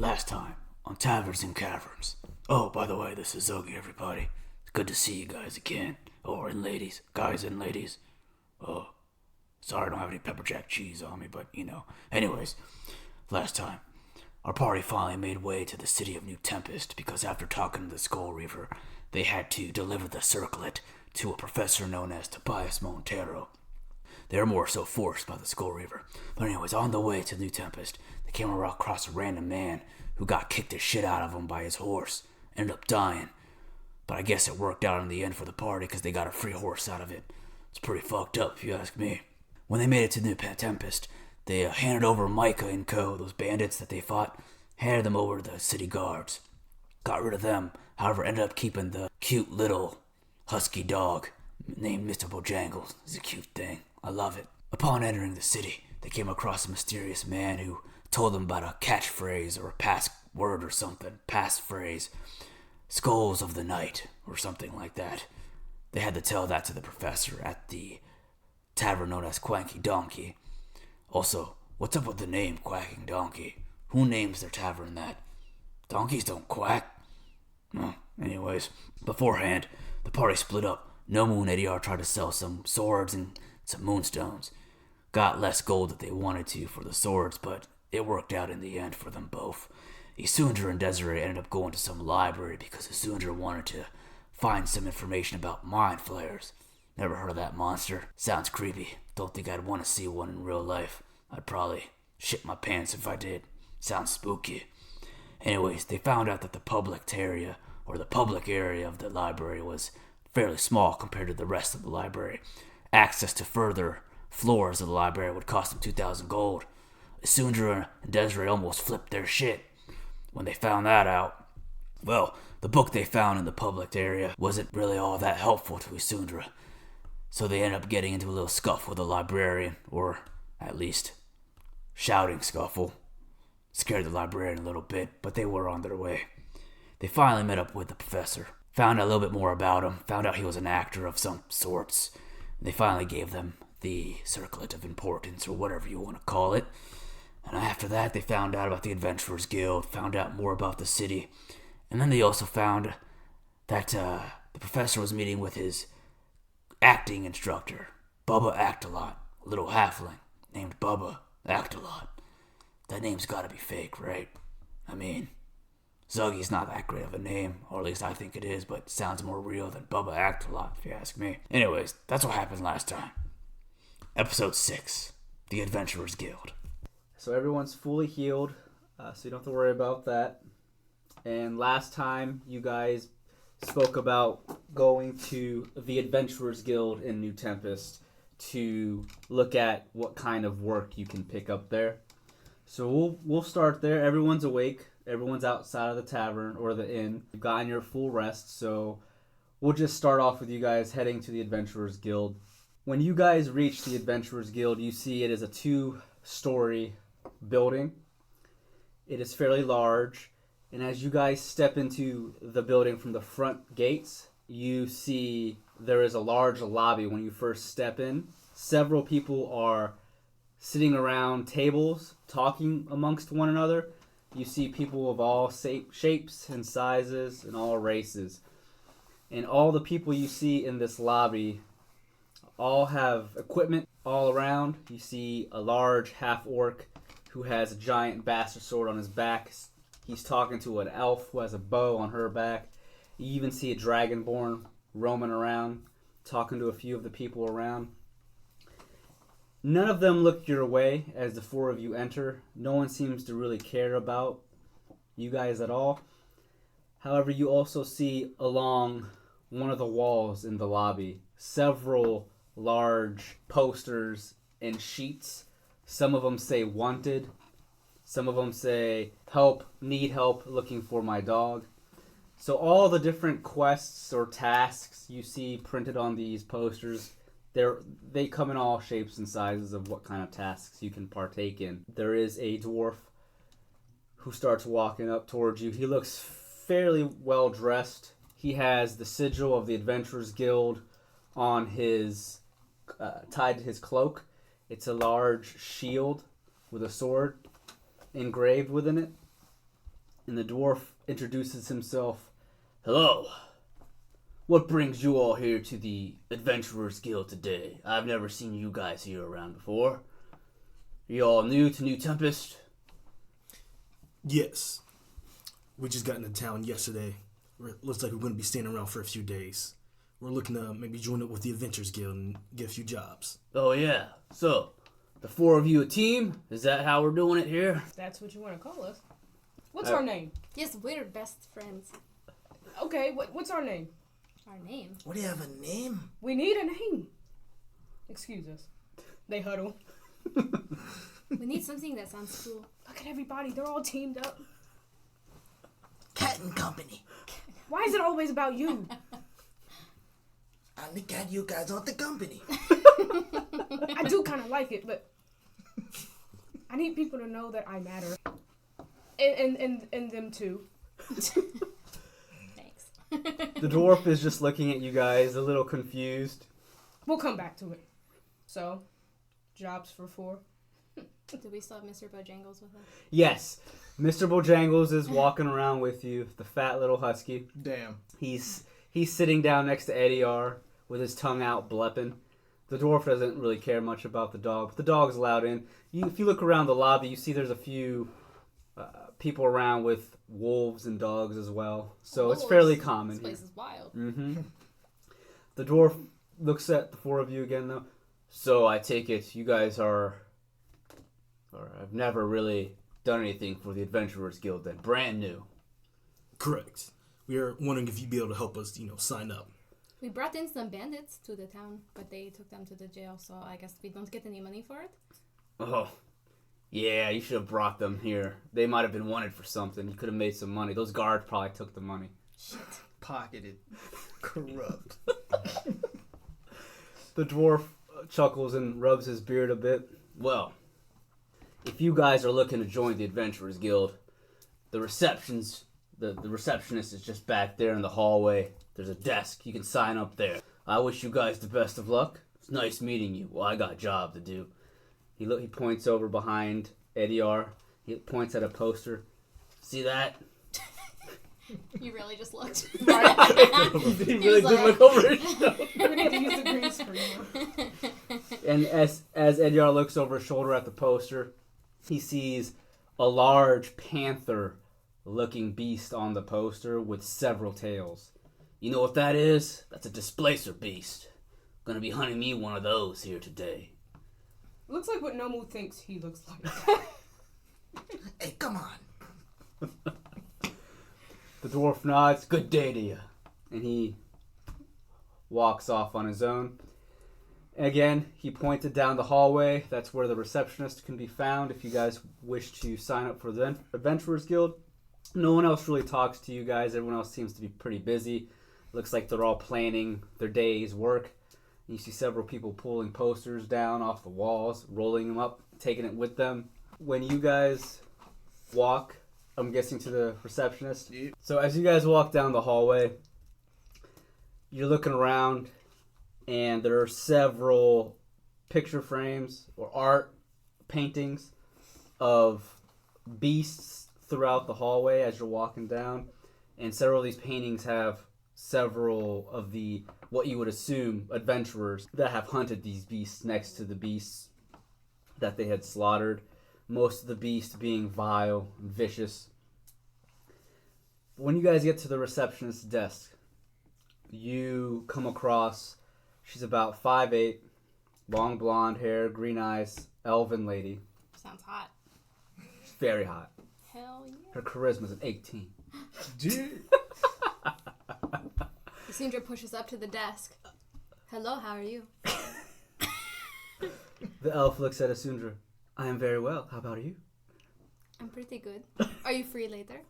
Last time on Taverns and Caverns. Oh, by the way, this is Zogi, everybody. It's good to see you guys again. Oh, and ladies. Guys and ladies. Oh, sorry I don't have any pepper jack cheese on me, but Anyways, last time, our party finally made way to the city of New Tempest because after talking to the Skull Reaver, they had to deliver the circlet to a professor known as Tobias Montero. They were more so forced by the Skull Reaver. But anyways, on the way to New Tempest, they came across a random man who got kicked the shit out of him by his horse. Ended up dying. But I guess it worked out in the end for the party because they got a free horse out of it. It's pretty fucked up if you ask me. When they made it to New Tempest, they handed over Micah and co, those bandits that they fought, handed them over to the city guards. Got rid of them, however ended up keeping the cute little husky dog named Mr. Bojangles. It's a cute thing. I love it. Upon entering the city, they came across a mysterious man who told them about a catchphrase or a password or something. Passphrase. Skulls of the Night or something like that. They had to tell that to the professor at the tavern known as Quanky Donkey. Also, what's up with the name Quacking Donkey? Who names their tavern that? Donkeys don't quack. Anyways, beforehand, the party split up. Nomu and Ediar tried to sell some swords and some moonstones. Got less gold that they wanted to for the swords, but it worked out in the end for them both. Isundra and Desiree ended up going to some library because Isundra wanted to find some information about mind flayers. Never heard of that monster. Sounds creepy. Don't think I'd want to see one in real life. I'd probably shit my pants if I did. Sounds spooky. Anyways, they found out that the public area of the library was fairly small compared to the rest of the library. Access to further floors of the library would cost them 2,000 gold. Isundra and Desiree almost flipped their shit when they found that out. Well, the book they found in the public area wasn't really all that helpful to Isundra. So they ended up getting into a little scuffle with the librarian, or at least shouting scuffle. Scared the librarian a little bit, but they were on their way. They finally met up with the professor. Found out a little bit more about him. Found out he was an actor of some sorts. They finally gave them the circlet of importance, or whatever you want to call it. And after that, they found out about the Adventurers Guild, found out more about the city. And then they also found that the professor was meeting with his acting instructor, Bubba Actalot, a little halfling named Bubba Actalot. That name's gotta be fake, right? I mean, Zuggy's not that great of a name, or at least I think it is, but it sounds more real than Bubba Actalot, if you ask me. Anyways, that's what happened last time. Episode 6, The Adventurers Guild. So everyone's fully healed, so you don't have to worry about that. And last time, you guys spoke about going to the Adventurers Guild in New Tempest to look at what kind of work you can pick up there. So we'll start there. Everyone's awake. Everyone's outside of the tavern or the inn. You've gotten your full rest, so we'll just start off with you guys heading to the Adventurers Guild. When you guys reach the Adventurers Guild, you see it is a 2-story building. It is fairly large, and as you guys step into the building from the front gates, you see there is a large lobby when you first step in. Several people are sitting around tables, talking amongst one another. You see people of all shapes and sizes and all races. And all the people you see in this lobby all have equipment all around. You see a large half-orc who has a giant bastard sword on his back. He's talking to an elf who has a bow on her back. You even see a dragonborn roaming around, talking to a few of the people around. None of them look your way as the 4 of you enter. No one seems to really care about you guys at all. However, you also see along one of the walls in the lobby several large posters and sheets. Some of them say wanted. Some of them say help, need help, looking for my dog. So all the different quests or tasks you see printed on these posters, they come in all shapes and sizes of what kind of tasks you can partake in. There is a dwarf who starts walking up towards you. He looks fairly well dressed. He has the sigil of the Adventurers Guild on his tied to his cloak. It's a large shield with a sword engraved within it. And the dwarf introduces himself. Hello. What brings you all here to the Adventurers Guild today? I've never seen you guys here around before. Are you all new to New Tempest? Yes. We just got into town yesterday. Looks like we're going to be staying around for a few days. We're looking to maybe join up with the Adventurers Guild and get a few jobs. Oh yeah. So, the four of you a team? Is that how we're doing it here? If that's what you want to call us. What's our name? Yes, we're best friends. Okay, what's our name? Our name? What, do you have a name? We need a name. Excuse us. They huddle. We need something that sounds cool. Look at everybody. They're all teamed up. Cat and Company. Why is it always about you? I'm the cat, you guys are the company. I do kind of like it, but I need people to know that I matter. And them too. Thanks. The dwarf is just looking at you guys, a little confused. We'll come back to it. So, jobs for 4. Do we still have Mr. Bojangles with us? Yes, Mr. Bojangles is walking around with you, the fat little husky. Damn. He's sitting down next to Ediar with his tongue out, blepping. The dwarf doesn't really care much about the dog, but the dog's allowed in. If you look around the lobby, you see there's a few people around with wolves and dogs as well. So it's fairly common. This place is wild. Mm-hmm. The dwarf looks at the four of you again, though. So I take it you guys are... or I've never really done anything for the Adventurers Guild then. Brand new. Correct. We are wondering if you'd be able to help us, sign up. We brought in some bandits to the town, but they took them to the jail, so I guess we don't get any money for it. Oh, yeah, you should have brought them here. They might have been wanted for something. You could have made some money. Those guards probably took the money. Shit. Pocketed. Corrupt. The dwarf chuckles and rubs his beard a bit. Well, if you guys are looking to join the Adventurers Guild, the receptionist is just back there in the hallway. There's a desk. You can sign up there. I wish you guys the best of luck. It's nice meeting you. Well, I got a job to do. He points over behind Ediar. He points at a poster. See that? You really just looked. He really did look over his shoulder. We need to use the green screen. And as Ediar looks over his shoulder at the poster, he sees a large panther-looking beast on the poster with several tails. You know what that is? That's a displacer beast. Gonna be hunting me one of those here today. Looks like what Nomu thinks he looks like. Hey, come on. The dwarf nods. Good day to you. And he walks off on his own. Again, he pointed down the hallway. That's where the receptionist can be found if you guys wish to sign up for the Adventurers Guild. No one else really talks to you guys. Everyone else seems to be pretty busy. Looks like they're all planning their day's work. You see several people pulling posters down off the walls, rolling them up, taking it with them. When you guys walk, I'm guessing to the receptionist. Yep. So as you guys walk down the hallway, you're looking around, and there are several picture frames or art paintings of beasts throughout the hallway as you're walking down. And several of these paintings have several of the, what you would assume, adventurers that have hunted these beasts next to the beasts that they had slaughtered. Most of the beasts being vile and vicious. When you guys get to the receptionist's desk, you come across, she's about 5'8", long blonde hair, green eyes, elven lady. Sounds hot. She's very hot. Hell yeah. Her charisma's an 18. Dude. Sindra pushes up to the desk. Hello, how are you? The elf looks at Asundra. I am very well. How about you? I'm pretty good. Are you free later?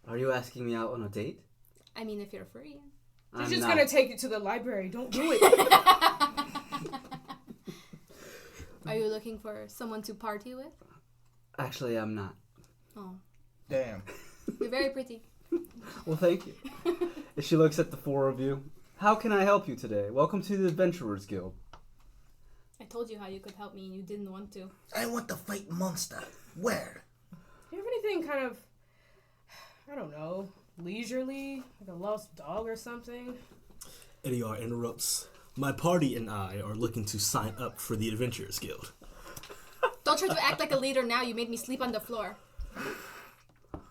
Are you asking me out on a date? I mean, if you're free. She's I'm just not. gonna take you to the library. Don't do it. Are you looking for someone to party with? Actually, I'm not. Oh, Damn. you're very pretty. Well, thank you. She looks at the four of you. How can I help you today? Welcome to the Adventurers Guild. I told you how you could help me and you didn't want to. I want to fight monster. Where? Do you have anything kind of, I don't know, leisurely, like a lost dog or something. Eddie interrupts. My party and I are looking to sign up for the Adventurers Guild. Don't try to act like a leader now. You made me sleep on the floor.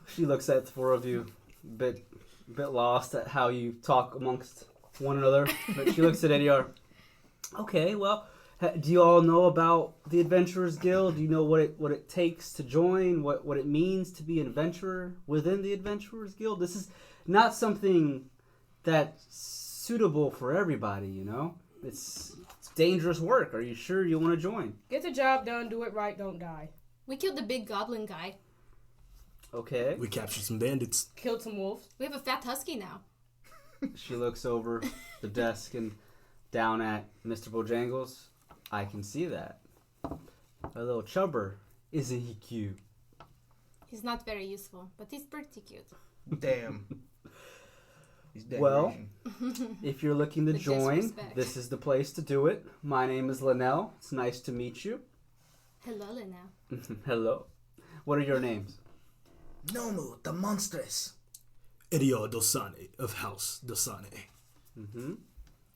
She looks at the four of you, bit lost at how you talk amongst one another. But she looks at Ediar. Okay, well, do you all know about the Adventurers Guild? Do you know what it takes to join? What it means to be an adventurer within the Adventurers Guild? This is not something that's suitable for everybody, you know? It's dangerous work. Are you sure you want to join? Get the job done, do it right, don't die. We killed the big goblin guy. Okay. We captured some bandits. Killed some wolves. We have a fat husky now. She looks over the desk and down at Mr. Bojangles. I can see that. A little chubber. Isn't he cute? He's not very useful, but he's pretty cute. Damn. He's Well, decoration. if you're looking to The join, disrespect. this is the place to do it. My name is Linnell. It's nice to meet you. Hello, Lena. Hello. What are your names? Nomu, the monstrous. Edio Dosane of House Dosane. Mm-hmm.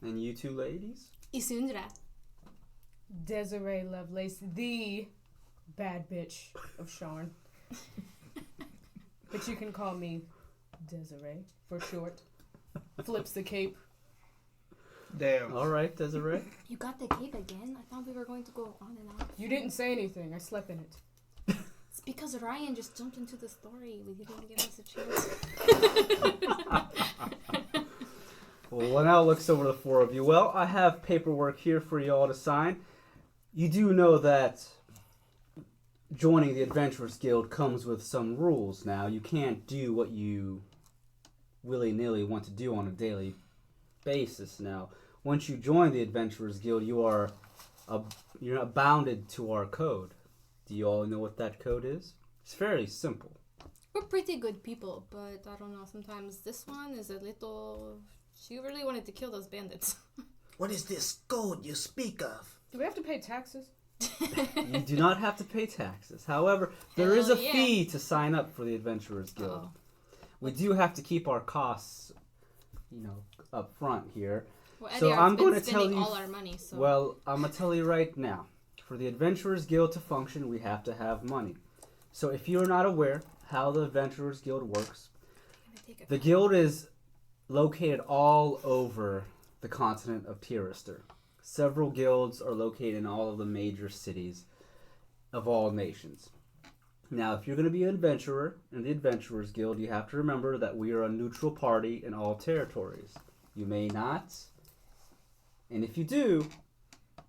And you two ladies? Isundra. Desiree Lovelace, the bad bitch of Sharn. But you can call me Desiree for short. Flips the cape. Damn. All right, Desiree. You got the cape again? I thought we were going to go on and on. You didn't say anything. I slept in it. It's because Ryan just jumped into the story. We didn't give us a chance. Well, Linnell looks over the four of you. Well, I have paperwork here for you all to sign. You do know that joining the Adventurers Guild comes with some rules now. You can't do what you willy-nilly want to do on a daily basis now. Once you join the Adventurers Guild, you're not bounded to our code. Do you all know what that code is? It's fairly simple. We're pretty good people, but I don't know. Sometimes this one is a little... She really wanted to kill those bandits. What is this code you speak of? Do we have to pay taxes? You do not have to pay taxes. However, there is a Hell yeah. fee to sign up for the Adventurers Guild. Oh. We do have to keep our costs, up front here. Well, So Eddie I'm been gonna tell spending you- all our money, so... Well, I'm going to tell you right now. For the Adventurers Guild to function, we have to have money. So if you're not aware how the Adventurers Guild works, I'm gonna take a the guild is located all over the continent of Tirister. Several guilds are located in all of the major cities of all nations. Now, if you're going to be an adventurer in the Adventurers Guild, you have to remember that we are a neutral party in all territories. You may not, and if you do,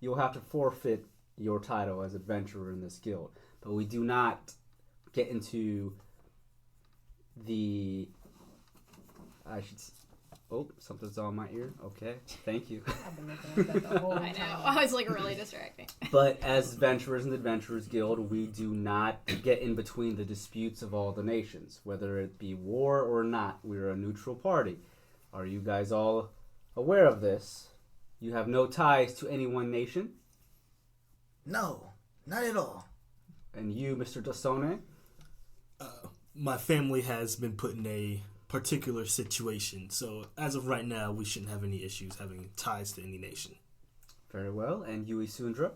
you'll have to forfeit your title as adventurer in this guild. But we do not get into the... Oh, something's on my ear. Okay, thank you. I've been looking at that the whole I know. time. I was like really distracting. But as adventurers in the Adventurers Guild, we do not get in between the disputes of all the nations. Whether it be war or not, we're a neutral party. Are you guys all aware of this? You have no ties to any one nation. No, not at all. And you, Mr. Dasone? My family has been put in a particular situation, so as of right now, we shouldn't have any issues having ties to any nation. Very well. And you, Isundra?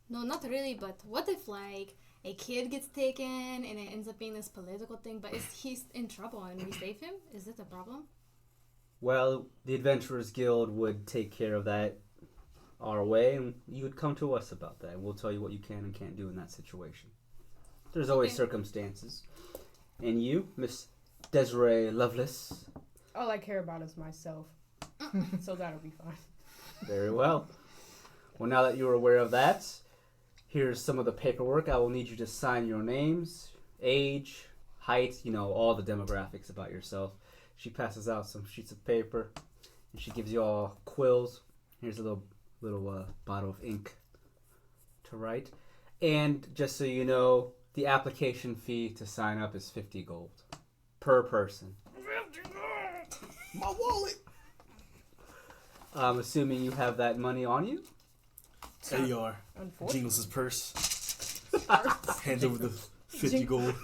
No, not really, but what if, like, a kid gets taken and it ends up being this political thing, but he's in trouble and we save him? Is it a problem? Well, the Adventurers Guild would take care of that our way, and you would come to us about that. We'll tell you what you can and can't do in that situation. There's always Okay. circumstances. And you, Miss Desiree Lovelace? All I care about is myself. So that'll be fine. Very well. Well, now that you're aware of that, here's some of the paperwork. I will need you to sign your names, age, height, all the demographics about yourself. She passes out some sheets of paper, and she gives you all quills. Here's a little bottle of ink to write. And just so you know, the application fee to sign up is 50 gold per person. My wallet! I'm assuming you have that money on you? There you are. Unfortunately. Jingles his purse. Hands over the 50 gold.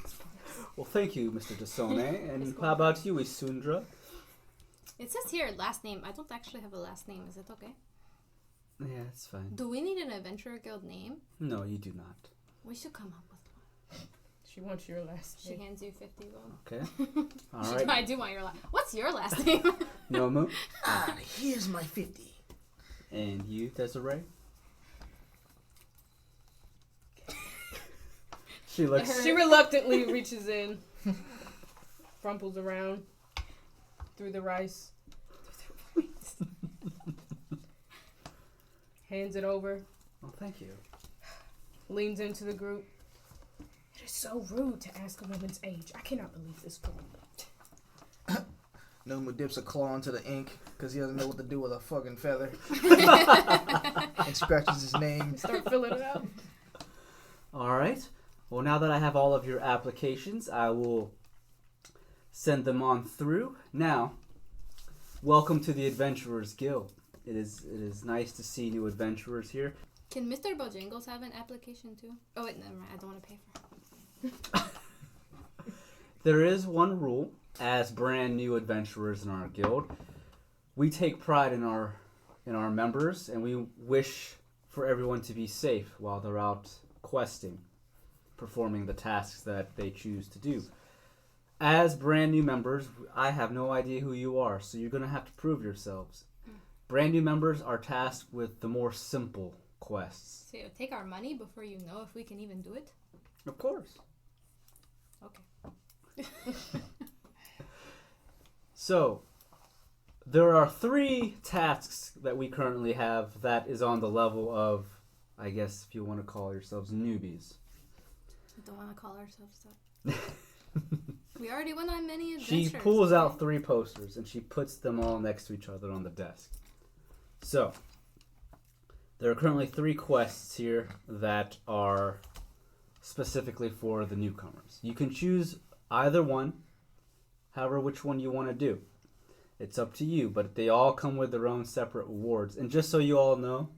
Well, thank you, Mr. Dasone. And how about you, Isundra? It says here last name. I don't actually have a last name. Is it okay? Yeah, it's fine. Do we need an Adventurer Guild name? No, you do not. We should come up with one. She wants your last She name. hands you 50 gold. Okay. All right. I do want your last. What's your last name? Nomu. Ah, here's my 50. And you, Desiree? She looks... She reluctantly reaches in, crumples around through the rice, hands it over, Oh, thank you. leans into the group. It is so rude to ask a woman's age. I cannot believe this girl. Nomu dips a claw into the ink because he doesn't know what to do with a fucking feather. And scratches his name. Start filling it out. All right. Well, now that I have all of your applications, I will send them on through. Now, welcome to the Adventurers Guild. It is nice to see new adventurers here. Can Mr. Bojangles have an application too? Oh wait, never mind. I don't want to pay for it. There is one rule as brand new adventurers in our guild. We take pride in our members, and we wish for everyone to be safe while they're out questing, performing the tasks that they choose to do. As brand new members, I have no idea who you are, so you're going to have to prove yourselves. Brand new members are tasked with the more simple quests. So you take our money before you know if we can even do it? Of course. Okay. So, there are 3 tasks that we currently have that is on the level of, I guess, if you want to call yourselves newbies. I don't want to call ourselves that. We already went on many She adventures. pulls out 3 posters and she puts them all next to each other on the desk. So, there are currently 3 quests here that are specifically for the newcomers. You can choose either one, however which one you want to do. It's up to you, but they all come with their own separate rewards. And just so you all know,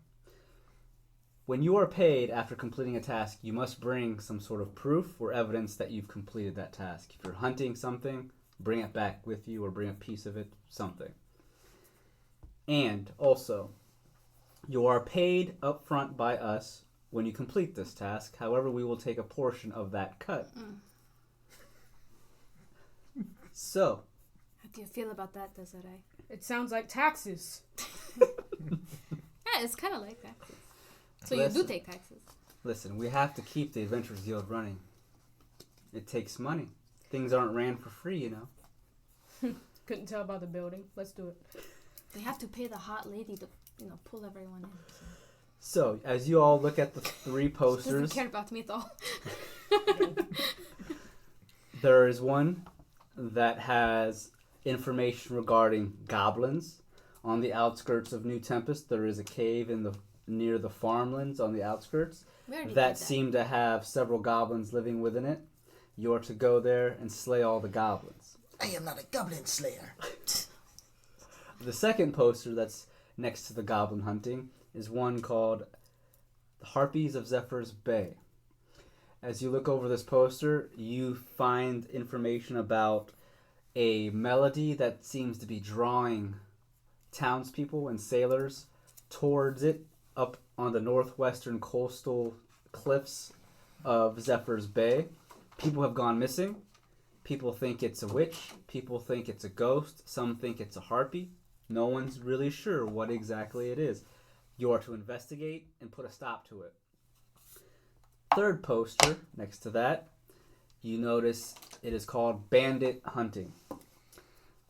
when you are paid after completing a task, you must bring some sort of proof or evidence that you've completed that task. If you're hunting something, bring it back with you or bring a piece of it, something. And also, you are paid up front by us when you complete this task. However, we will take a portion of that cut. So, How do you feel about that, Desiree? It sounds like taxes. Yeah, it's kind of like taxes. So you do Listen. take taxes. listen, we have to keep the Adventurers Guild running. It takes money. Things aren't ran for free, you know. Couldn't tell by the building. Let's do it. They have to pay the hot lady to, pull everyone in. So, as you all look at the 3 Doesn't posters, care about me at all. there is one that has information regarding goblins. On the outskirts of New Tempest, there is a cave near the farmlands on the outskirts We already did that seem to have several goblins living within it. You are to go there and slay all the goblins. I am not a goblin slayer. The second poster that's next to the goblin hunting is one called The Harpies of Zephyr's Bay. As you look over this poster, you find information about a melody that seems to be drawing townspeople and sailors towards it up on the northwestern coastal cliffs of Zephyr's Bay. People have gone missing. People think it's a witch. People think it's a ghost. Some think it's a harpy. No one's really sure what exactly it is. You are to investigate and put a stop to it. Third poster next to that, you notice it is called Bandit Hunting.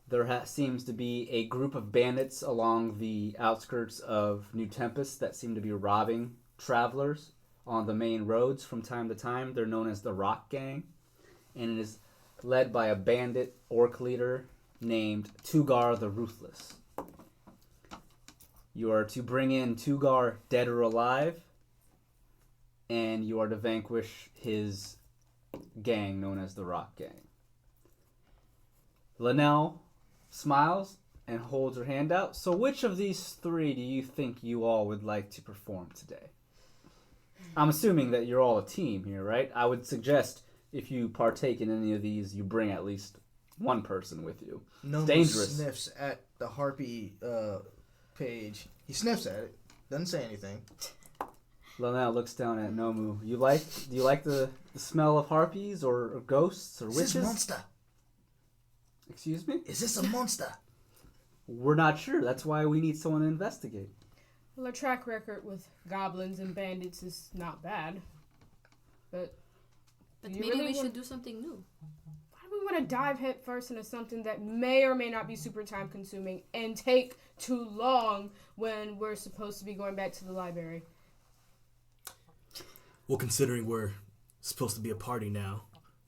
There seems to be a group of bandits along the outskirts of New Tempest that seem to be robbing travelers on the main roads from time to time. They're known as the Rock Gang, and it is led by a bandit orc leader named Tugar the Ruthless. You are to bring in Tugar dead or alive, and you are to vanquish his gang known as the Rock Gang. Linnell smiles and holds her hand out. So which of these 3 do you think you all would like to perform today? I'm assuming that you're all a team here, right? I would suggest if you partake in any of these, you bring at least one person with you. Nomu dangerous. sniffs at the harpy page. He sniffs at it. Doesn't say anything. Lanel looks down at Nomu. Do you like the smell of harpies or ghosts or Is witches? this monster? Excuse me? Is this a monster? We're not sure. That's why we need someone to investigate. Well, our track record with goblins and bandits is not bad. But But You maybe really we want- should do something new. why do we want to dive headfirst into something that may or may not be super time consuming and take too long when we're supposed to be going back to the library? Well, considering we're supposed to be a party now,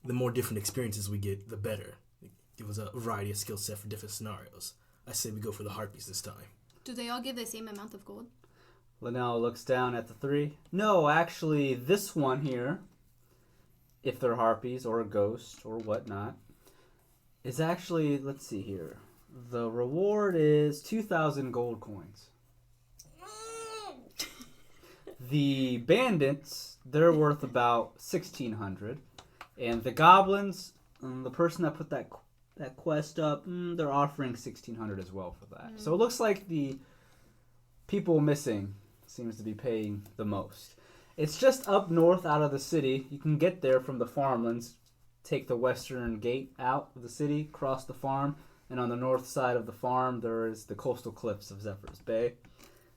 the more different experiences we get, the better. Give us a variety of skill set for different scenarios. I say we go for the harpies this time. Do they all give the same amount of gold? Lanel looks down at the three. No, actually, this one here, if they're harpies or a ghost or whatnot, is actually, let's see here. The reward is 2,000 gold coins. The bandits, they're worth about 1,600. And the goblins, the person that put that quest up, they're offering 1,600 as well for that. So it looks like the people missing seems to be paying the most. It's just up north out of the city. You can get there from the farmlands. Take the western gate out of the city, cross the farm, and on the north side of the farm there is the coastal cliffs of Zephyr's Bay.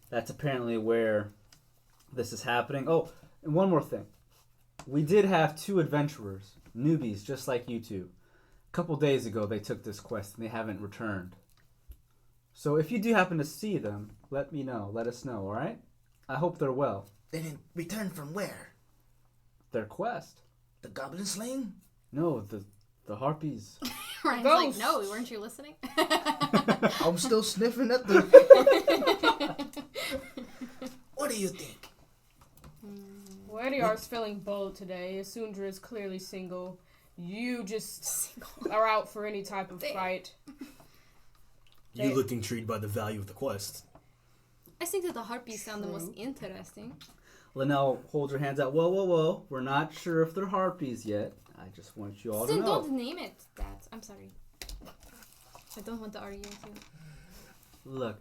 That's apparently where this is happening. Oh, and one more thing. We did have 2 adventurers, newbies just like you two. A couple days ago they took this quest and they haven't returned. So if you do happen to see them, let me know. Let us know, alright? I hope they're well. They didn't return from where? Their quest? The goblin slaying? No, the harpies. Ryan's Ghosts. like, no, weren't you listening? I'm still sniffing at the. What do you think? Well, Ediar's feeling bold today. Asundra is clearly single. You just are out for any type of fight. You They- looked intrigued by the value of the quest. I think that the harpies sound the most interesting. Linnell holds her hands out. Whoa, whoa, whoa. We're not sure if they're harpies yet. I just want you all to Then know. don't name it that. I'm sorry. I don't want to argue with you. Look,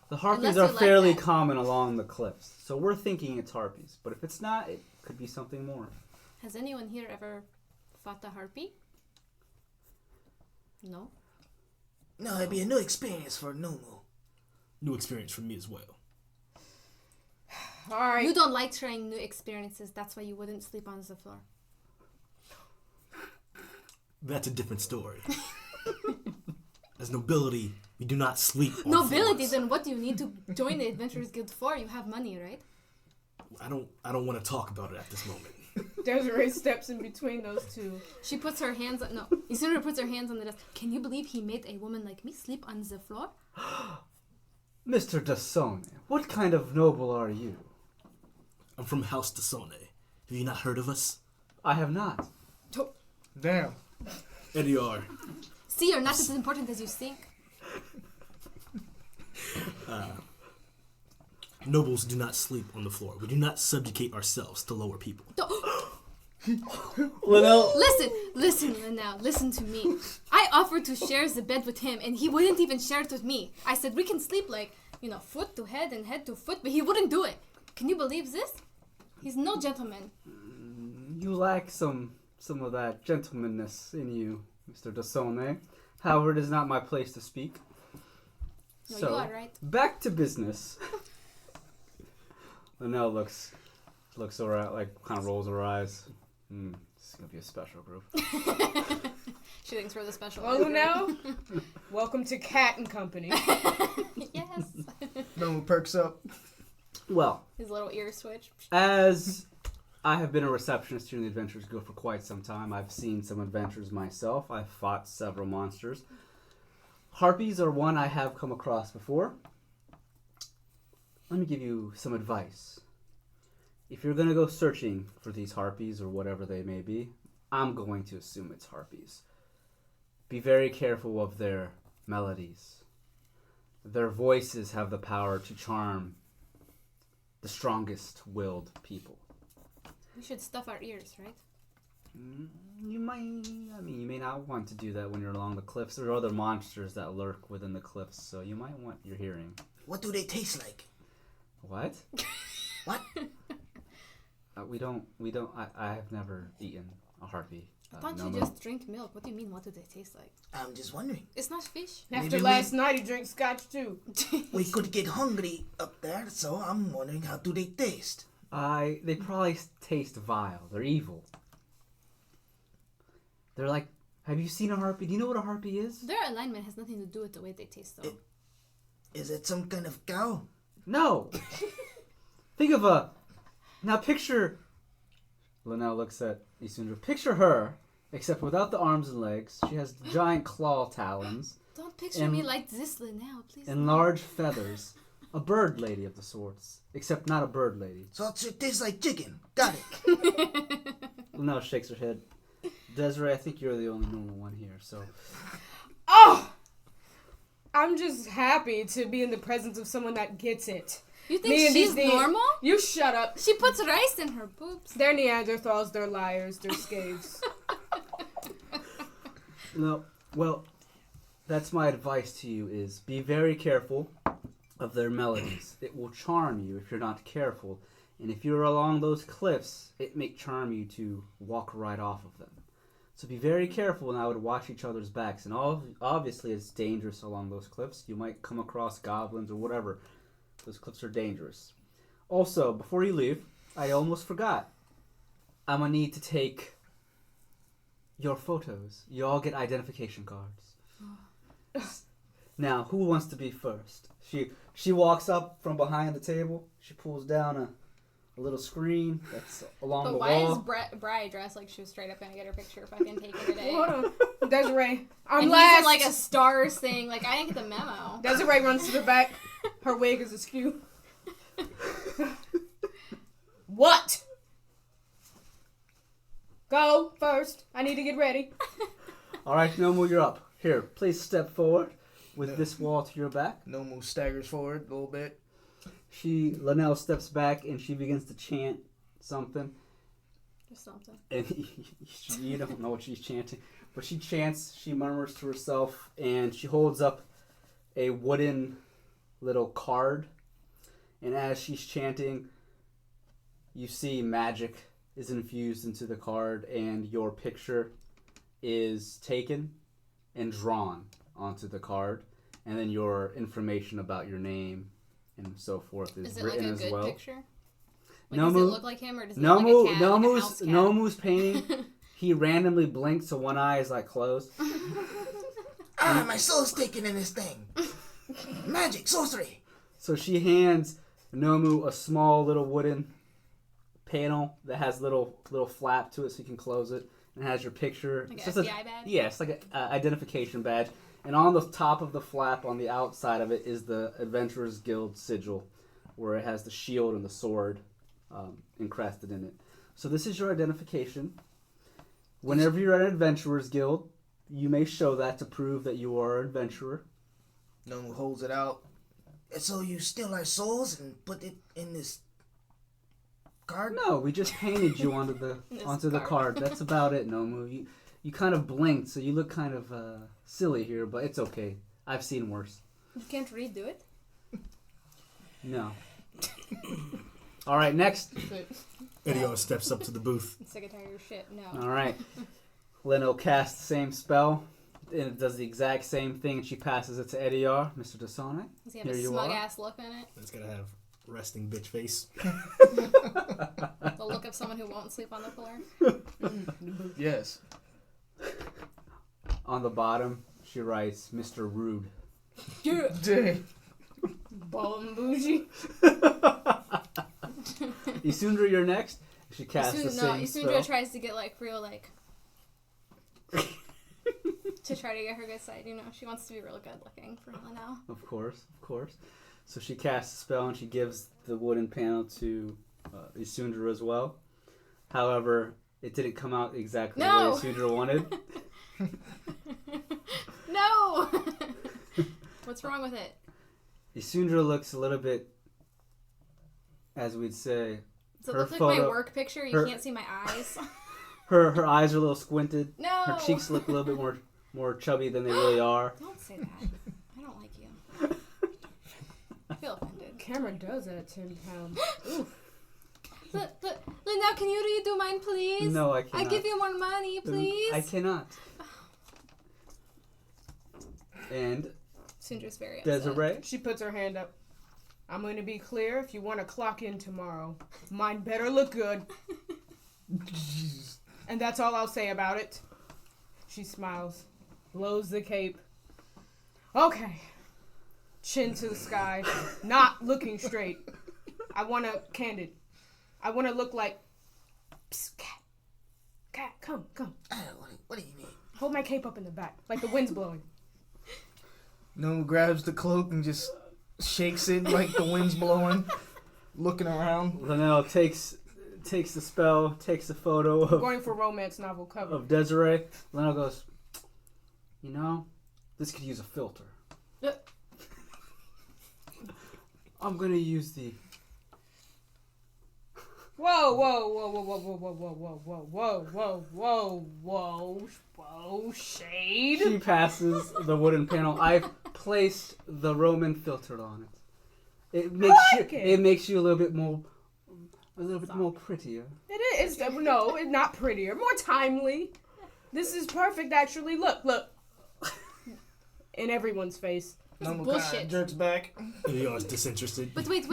the harpies Unless are you like fairly that. common along the cliffs. So we're thinking it's harpies. But if it's not, it could be something more. Has anyone here ever fought a harpy? No? No, it'd be a new experience for Nomu. New experience for me as well. All right. You don't like trying new experiences. That's why you wouldn't sleep on the floor. That's a different story. As nobility, we do not sleep on Nobility, floors. then what do you need to join the Adventurers Guild for? You have money, right? I don't want to talk about it at this moment. Desiree steps in between those two. She puts her hands on... No, Isidora puts her hands on the desk. Can you believe he made a woman like me sleep on the floor? Mr. Dasone, what kind of noble are you? I'm from House Dasone. Have you not heard of us? I have not. Damn. Ediar. See, you're not as important as you think. Nobles do not sleep on the floor. We do not subjugate ourselves to lower people. Linnell, Listen now, listen to me. I offered to share the bed with him, and he wouldn't even share it with me. I said we can sleep like, foot to head and head to foot, but he wouldn't do it. Can you believe this? He's no gentleman. you lack some of that gentlemanness in you, Mr. Dasone. However, it is not my place to speak. No, So, you are right. back to business. Linnell looks around, like, kind of rolls her eyes. This is going to be a special group. She thinks we're the special. Well, now, welcome to Cat and Company. Yes. Nomu perks up. Well, His little ear switch. as I have been a receptionist here in the Adventurers Guild for quite some time, I've seen some adventures myself. I've fought several monsters. Harpies are one I have come across before. Let me give you some advice. If you're going to go searching for these harpies or whatever they may be, I'm going to assume it's harpies. Be very careful of their melodies. Their voices have the power to charm the strongest willed people. We should stuff our ears, right? You might, I mean, you may not want to do that when you're along the cliffs. There are other monsters that lurk within the cliffs, so you might want your hearing. What do they taste like? What? What? We don't, I have never eaten a harpy. I thought no, you no. just drink milk. What do you mean? What do they taste like? I'm just wondering. It's not fish. After Maybe last night, he drank scotch too. We could get hungry up there, so I'm wondering how do they taste? They probably taste vile. They're evil. They're like, have you seen a harpy? Do you know what a harpy is? Their alignment has nothing to do with the way they taste, though. Is it some kind of cow? No. Think of now picture, Linnell looks at Isundra. Picture her, except without the arms and legs. She has giant claw talons Don't picture me like this, now, please. and large feathers. A bird lady of the sorts, except not a bird lady. So it tastes like chicken. Got it. Linnell shakes her head. Desiree, I think you're the only normal one here, so. Oh! I'm just happy to be in the presence of someone that gets it. You Me think and she's these normal? You shut up. She puts rice in her boobs. They're Neanderthals, they're liars, they're scaves. No, well, that's my advice to you is be very careful of their melodies. It will charm you if you're not careful. And if you're along those cliffs, it may charm you to walk right off of them. So be very careful, and I would watch each other's backs. And obviously it's dangerous along those cliffs. You might come across goblins or whatever. Those cliffs are dangerous. Also, before you leave, I almost forgot. I'm going to need to take your photos. You all get identification cards. Now, who wants to be first? She walks up from behind the table. She pulls down a little screen that's along But the why wall. is Bri dressed like she was straight up gonna get her picture fucking taken today? Hold on. Desiree, I'm and last. he's in like a stars thing. Like, I didn't get the memo. Desiree runs to the back. Her wig is askew. What? Go first. I need to get ready. All right, Nomu, you're up. Here, please step forward with this wall to your back. Nomu staggers forward a little bit. Linnell steps back and she begins to chant something. Just something. And you don't know what she's chanting. But she chants, she murmurs to herself, and she holds up a wooden little card. And as she's chanting, you see magic is infused into the card, and your picture is taken and drawn onto the card. And then your information about your name and so forth is Is it like written a as good well. picture? Like, does it Nomu- look like him, or does it look like a cat, like a house cat? Nomu's painting, he randomly blinks, so one eye is like closed. My soul's taken in this thing. Magic, sorcery. So she hands Nomu a small little wooden panel that has little flap to it so you can close it, and has your picture. Like It's an just FBI badge? Yeah, it's like an identification badge. And on the top of the flap, on the outside of it, is the Adventurers Guild sigil, where it has the shield and the sword encrusted in it. So this is your identification. Whenever you're at Adventurers Guild, you may show that to prove that you are an adventurer. Nomu holds it out. And so you steal our souls and put it in this card? No, we just painted you onto the card. That's about it, Nomu. You kind of blinked, so you look kind of silly here, but it's okay. I've seen worse. You can't redo it? No. All right, next. Eddie steps up to the booth. I'm sick and tired of your shit. No. All right. Leno casts the same spell, and it does the exact same thing, and she passes it to Ediar. Mr. Dasane, Does he have here a you smug are. ass look on it? It's gonna have resting bitch face. The look of someone who won't sleep on the floor? Yes. On the bottom, she writes, Mr. Rude. Yeah. Dang. Bum bougie. Isundra, you're next. She casts the same Isundra spell. tries to get like real like to try to get her good side. You know, she wants to be real good looking for Linnell. Of course. So she casts a spell and she gives the wooden panel to Isundra as well. However, it didn't come out exactly No! the way Isundra wanted. No. What's wrong with it? Isundra looks a little bit, as we'd say, Does it Her look like photo- my work picture? You her- can't see my eyes. Her eyes are a little squinted. No. Her cheeks look a little bit more chubby than they really are. Don't say that. I don't like you. I feel offended. Camera does at 10 pounds. Oof. Look, Linda, can you redo mine, please? No, I cannot. I give you more money, please. I cannot. And Cinder's very upset. Desiree? She puts her hand up. I'm going to be clear. If you want to clock in tomorrow, mine better look good. And that's all I'll say about it. She smiles, blows the cape. Okay. Chin to the sky, not looking straight. I want to candid. I want to look like, psst, cat. Cat, come. What do you mean? Hold my cape up in the back, like the wind's blowing. No grabs the cloak and just shakes it like the wind's blowing, looking around. Linnell takes the spell, takes a photo of, Going for romance novel cover. of Desiree. Linnell goes, you know, this could use a filter. I'm gonna use the. Whoa, shade. She passes the wooden panel. I've placed the Roman filter on it. It makes you a little bit more prettier. It is. No, it's not prettier. More timely. This is perfect, actually. Look. In everyone's face. Bullshit. Jerks back. Leon's disinterested. But wait.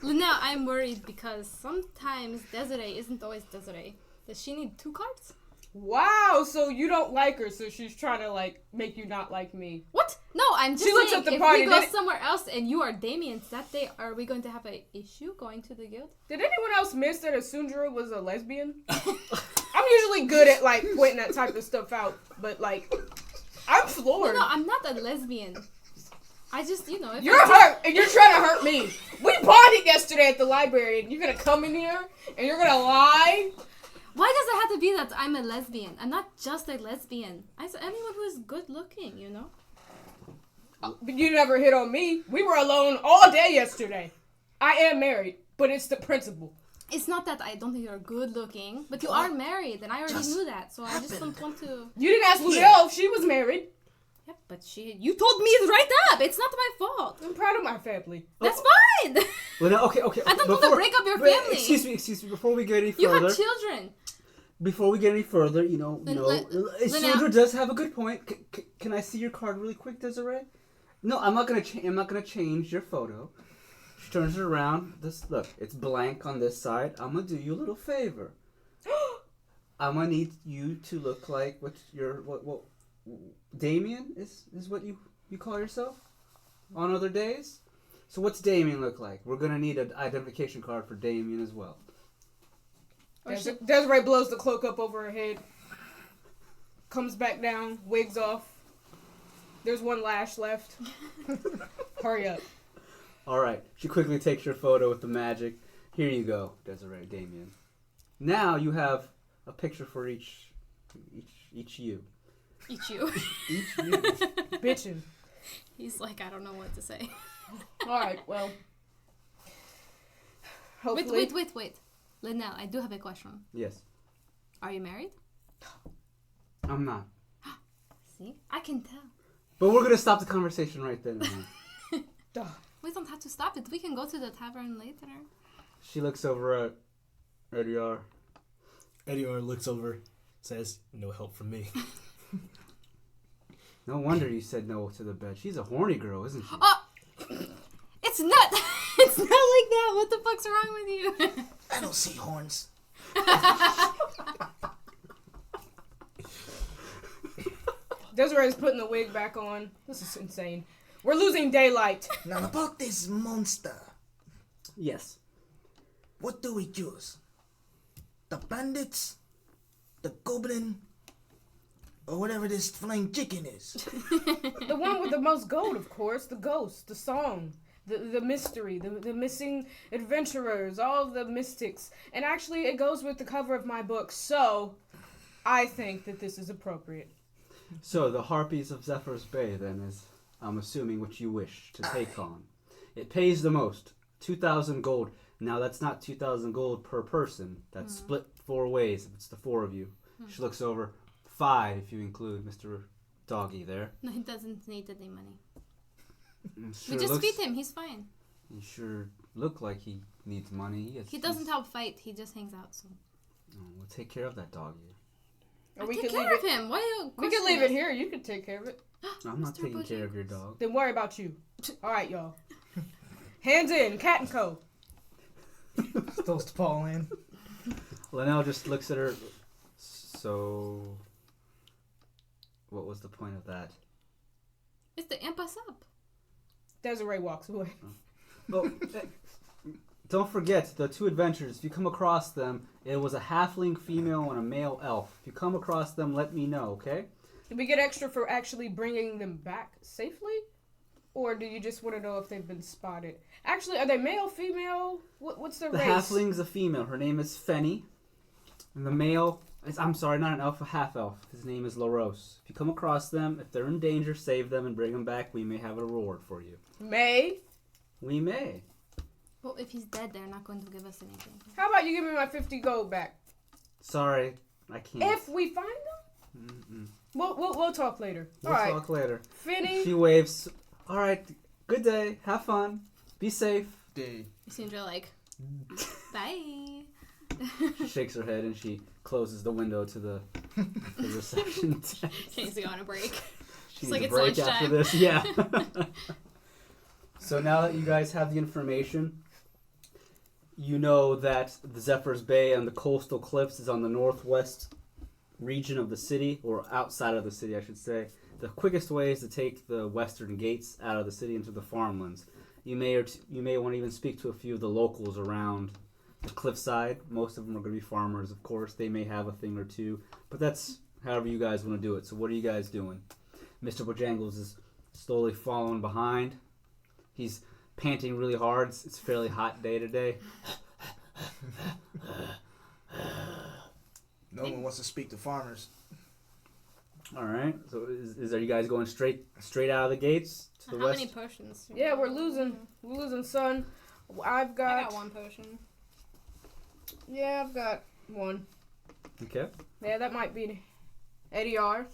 Luna, I'm worried because sometimes Desiree isn't always Desiree. Does she need 2 cards? Wow, so you don't like her, so she's trying to, like, make you not like me. What? No, I'm just She looks saying, at the if party, we go did it- somewhere else and you are Damien's that day, are we going to have an issue going to the guild? Did anyone else miss that Asundra was a lesbian? I'm usually good at, like, pointing that type of stuff out, but, like, I'm floored. No, I'm not a lesbian. I just, if You're hurt, and you're trying to hurt me. We bonded yesterday at the library, and you're gonna come in here, and you're gonna lie? Why does it have to be that I'm a lesbian? I'm not just a lesbian. I'm anyone who is good looking, But you never hit on me. We were alone all day yesterday. I am married, but it's the principle. It's not that I don't think you're good looking, but you are married, and I already knew that, so I just don't want to... You didn't ask Ludell if she was married. Yep, but you told me right up. It's not my fault. I'm proud of my family. That's fine. Linnell, okay. I don't want to break up your family. Excuse me. Before we get any You further, have children. Sandra does have a good point. Can I see your card really quick, Desiree? No, I'm not gonna change your photo. She turns it around. Look, it's blank on this side. I'm gonna do you a little favor. I'm gonna need you to look like what Damien is what you call yourself on other days. So what's Damien look like? We're gonna need an identification card for Damien as well. Desiree blows the cloak up over her head. Comes back down, wigs off. There's one lash left. Hurry up. All right. She quickly takes your photo with the magic. Here you go, Desiree, Damien. Now you have a picture for each you. Eat you. Each you. Bitchin'. He's like, I don't know what to say. Alright, well. Hopefully. Wait. Linnell, I do have a question. Yes. Are you married? I'm not. See? I can tell. But we're gonna stop the conversation right then. Duh. We don't have to stop it. We can go to the tavern later. She looks over at Ediar. Ediar looks over, says, "No help from me." No wonder you said no to the bed. She's a horny girl, isn't she? Oh! It's not like that. What the fuck's wrong with you? I don't see horns. Desiree's putting the wig back on. This is insane. We're losing daylight. Now about this monster. Yes. What do we choose? The bandits? The goblin? Or whatever this flying chicken is? The one with the most gold, of course. The ghost, the song, the mystery, the missing adventurers, all the mystics. And actually, it goes with the cover of my book, so I think that this is appropriate. So the Harpies of Zephyr's Bay, then, is, I'm assuming, what you wish to take on. It pays the most, 2,000 gold. Now that's not 2,000 gold per person. That's split 4 ways. It's the 4 of you. She looks over. 5 if you include Mr. Doggy there. No, he doesn't need any money. Sure We just looks- feed him. He's fine. You sure look like he needs money. He doesn't help fight. He just hangs out. So We'll take care of that doggy. Or we take could leave care of it. him. Why are you? We could leave it here. You could take care of it. I'm not Mr. taking care of your Bojangles. dog. Then worry about you. All right, y'all. Hands in, Cat and Co. Throws the paw in. Linnell just looks at her. So, what was the point of that? It's the amp us up. Desiree walks away. Well, don't forget the 2 adventurers. If you come across them, it was a halfling female and a male elf. If you come across them, let me know, okay? Did we get extra for actually bringing them back safely? Or do you just want to know if they've been spotted? Actually, are they male, female? What's their The race? halfling's a female. Her name is Fenny. And the male is, I'm sorry, not an elf, a half elf. His name is Laros. If you come across them, if they're in danger, save them and bring them back. We may have a reward for you. May? We may. Well, if he's dead, they're not going to give us anything. How about you give me my 50 gold back? Sorry, I can't. If we find them? Mm-mm. We'll talk later. We'll All right. talk later. Finny? She waves. All right, good day. Have fun. Be safe. Day. Sindra like, bye. She shakes her head and she closes the window to the reception desk. She needs to go on a break. She It's needs like a it's break after lunchtime. this. Yeah. So now that you guys have the information, you know that the Zephyr's Bay and the coastal cliffs is on the northwest region of the city, or outside of the city, I should say. The quickest way is to take the western gates out of the city into the farmlands. You may want to even speak to a few of the locals around the cliffside. Most of them are going to be farmers, of course. They may have a thing or two, but that's however you guys want to do it. So what are you guys doing? Mr. Bojangles is slowly following behind. He's panting really hard. It's a fairly hot day today. No one wants to speak to farmers. All right. So are you guys going straight out of the gates to the How west? many potions? Yeah, we're losing. We're losing, son. I've I got. got 1 potion. Yeah, I've got 1. Okay. Yeah, that might be Eddie R.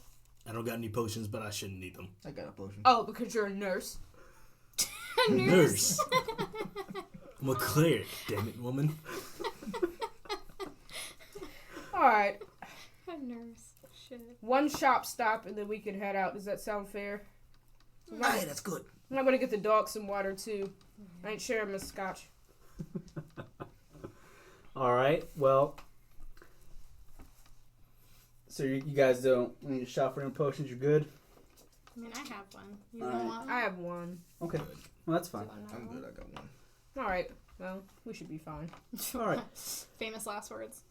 I don't got any potions, but I shouldn't need them. I got a potion. Oh, because you're a nurse. Nurse. I'm a cleric, damn it, woman. All right. A nurse. Shit. 1 shop stop, and then we can head out. Does that sound fair? Aye, that's good. I'm not gonna get the dog some water too. I ain't sharing my scotch. All right. Well, so you guys don't need to shop for any potions. You're good. I mean, I have one. You Alright. don't want I one? have 1. Okay. Well, that's fine. Do you want I'm another good. I got one. All right. Well, we should be fine. All right. one? Famous last words.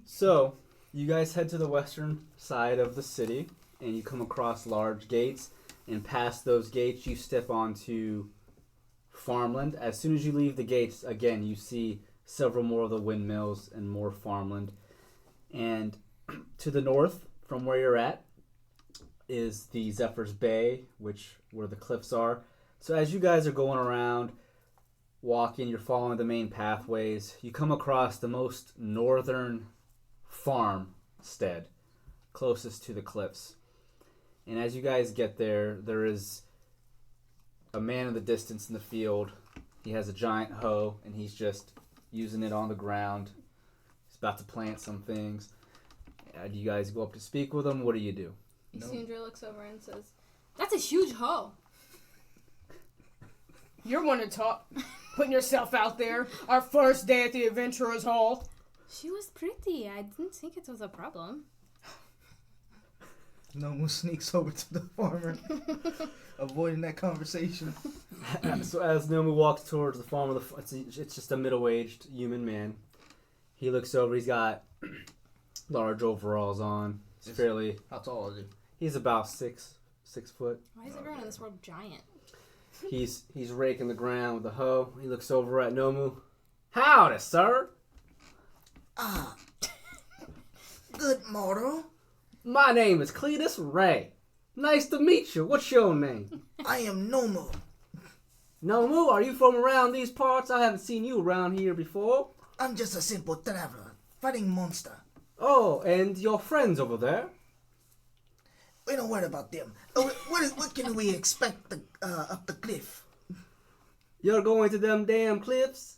So you guys head to the western side of the city, and you come across large gates. And past those gates, you step onto farmland. As soon as you leave the gates, again, you see several more of the windmills and more farmland. And to the north, from where you're at, is the Zephyr's Bay, where the cliffs are. So as you guys are going around, walking, you're following the main pathways, you come across the most northern farmstead, closest to the cliffs. And as you guys get there, there is a man in the distance in the field. He has a giant hoe, and he's just using it on the ground. He's about to plant some things. Do you guys go up to speak with him? What do you do? No. Isindra looks over and says, "That's a huge hoe." You're one to talk. Putting yourself out there. Our first day at the Adventurers Hall. She was pretty. I didn't think it was a problem. No one sneaks over to the farmer, avoiding that conversation. So as Nomu walks towards the farm, it's just a middle-aged human man. He looks over. He's got large overalls on. How tall is he? He's about 6 foot. Why is everyone in this world giant? He's raking the ground with a hoe. He looks over at Nomu. Howdy, sir. Ah, good morrow. My name is Cletus Ray. Nice to meet you. What's your name? I am Nomo. Nomu, are you from around these parts? I haven't seen you around here before. I'm just a simple traveler, fighting monster. Oh, and your friends over there? We don't worry about them. What can we expect up the cliff? You're going to them damn cliffs?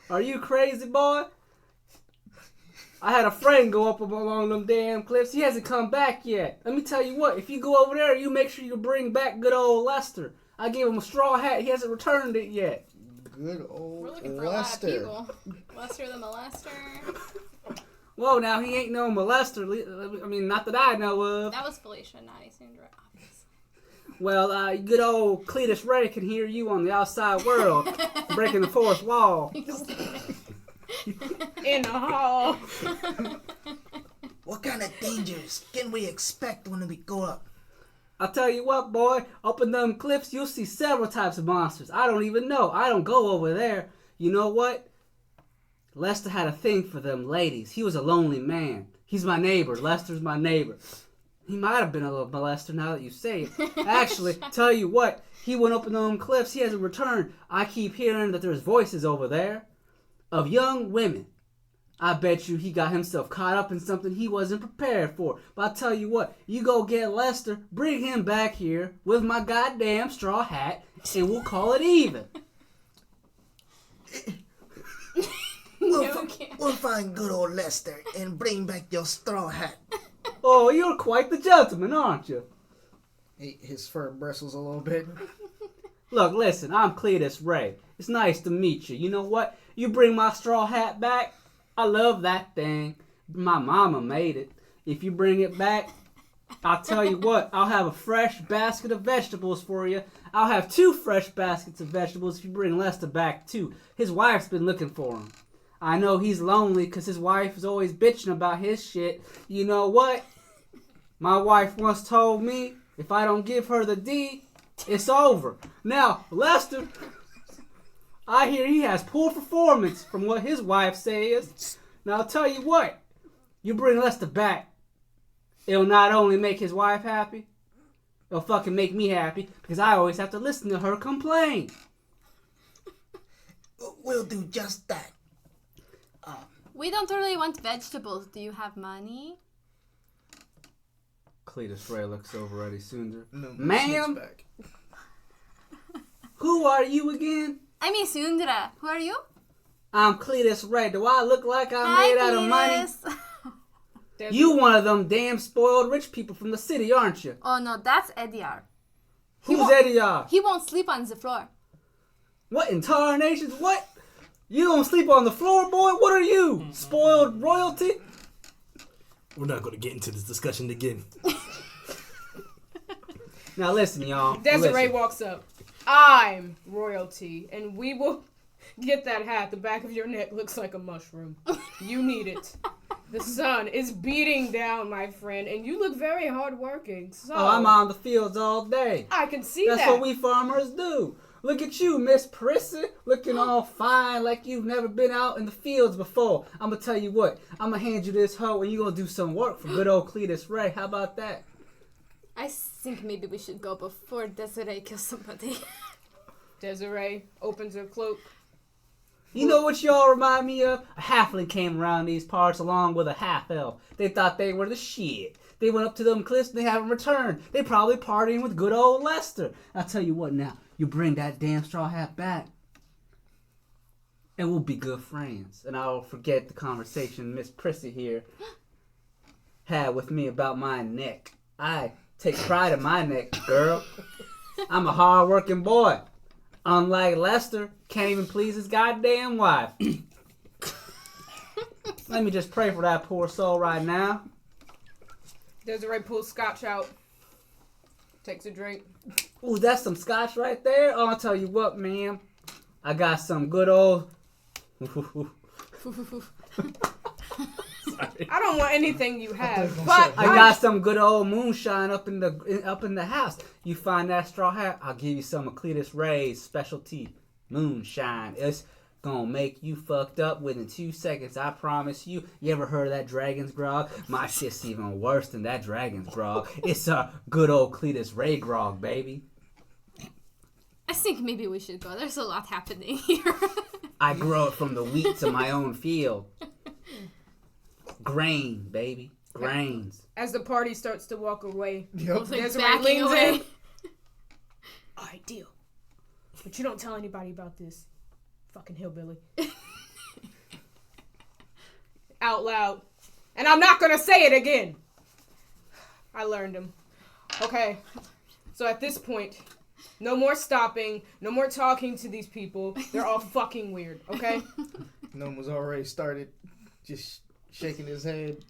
Are you crazy, boy? I had a friend go up along them damn cliffs. He hasn't come back yet. Let me tell you what, if you go over there, you make sure you bring back good old Lester. I gave him a straw hat. He hasn't returned it yet. Good We're old looking for a lot of Lester. people. Lester the molester. Whoa, now he ain't no molester. I mean, not that I know of. That was Felicia, not Isandra, obviously. Well, good old Cletus Ray can hear you on the outside world, breaking the fourth wall. In the hall. What kind of dangers can we expect when we go up? I'll tell you what, boy, up in them cliffs, you'll see several types of monsters. I don't even know. I don't go over there. You know what? Lester had a thing for them ladies. He was a lonely man. He's my neighbor. Lester's my neighbor. He might have been a little molester now that you say it. Actually, tell you what, he went up in them cliffs. He hasn't returned. I keep hearing that there's voices over there of young women. I bet you he got himself caught up in something he wasn't prepared for. But I'll tell you what, you go get Lester, bring him back here with my goddamn straw hat, and we'll call it even. We'll find good old Lester and bring back your straw hat. Oh, you're quite the gentleman, aren't you? His fur bristles a little bit. Look, listen, I'm Cletus Ray. It's nice to meet you. You know what? You bring my straw hat back, I love that thing. My mama made it. If you bring it back, I'll tell you what, I'll have a fresh basket of vegetables for you. I'll have 2 fresh baskets of vegetables if you bring Lester back too. His wife's been looking for him. I know he's lonely because his wife is always bitching about his shit. You know what? My wife once told me if I don't give her the D, it's over. Now, Lester, I hear he has poor performance from what his wife says. Now, I'll tell you what. You bring Lester back. It'll not only make his wife happy, it'll fucking make me happy because I always have to listen to her complain. We'll do just that. We don't really want vegetables. Do you have money? Cletus Ray looks over at Isundra. No, Ma'am? back. Who are you again? I'm Isundra. Who are you? I'm Cletus Ray. Do I look like I'm Hi, made out of money? Cletus. You one of them damn spoiled rich people from the city, aren't you? Oh no, that's Ediar. Who's Eddie? He won't sleep on the floor. What in tarnations? What? You don't sleep on the floor, boy? What are you? Spoiled royalty? We're not going to get into this discussion again. Now listen, y'all. Desiree Listen. walks up. I'm royalty, and we will get that hat. The back of your neck looks like a mushroom. You need it. The sun is beating down, my friend, and you look very hardworking. So Oh, I'm on the fields all day. I can see That's that. what we farmers do. Look at you, Miss Prissy, looking all fine like you've never been out in the fields before. I'm going to tell you what. I'm going to hand you this hoe and you're going to do some work for good old Cletus Ray. How about that? I think maybe we should go before Desiree kills somebody. Desiree opens her cloak. You know what y'all remind me of? A halfling came around these parts along with a half-elf. They thought they were the shit. They went up to them cliffs and they haven't returned. They probably partying with good old Lester. I'll tell you what now. You bring that damn straw hat back and we'll be good friends. And I'll forget the conversation Miss Prissy here had with me about my neck. I take pride in my neck, girl. I'm a hard-working boy. Unlike Lester, can't even please his goddamn wife. Let me just pray for that poor soul right now. Desiree pulls scotch out. Takes a drink. Ooh, that's some scotch right there. Oh, I'll tell you what, ma'am. I got some good old... I don't want anything you have, but I got some good old moonshine up in the house. You find that straw hat, I'll give you some of Cletus Ray's specialty moonshine. It's gonna make you fucked up within 2 seconds, I promise you. You ever heard of that dragon's grog? My shit's even worse than that dragon's grog. It's a good old Cletus Ray grog, baby. think maybe we should go. There's a lot happening here. I grow it from the wheat to my own field. Grain, baby. Grains. As the party starts to walk away, Yep. Like Desiree backing leans away. in. All right, deal. But you don't tell anybody about this. Fucking hillbilly. Out loud. And I'm not gonna say it again. I learned him. Okay. So at this point, no more stopping, no more talking to these people. They're all fucking weird, okay? Gnome was already started just shaking his head.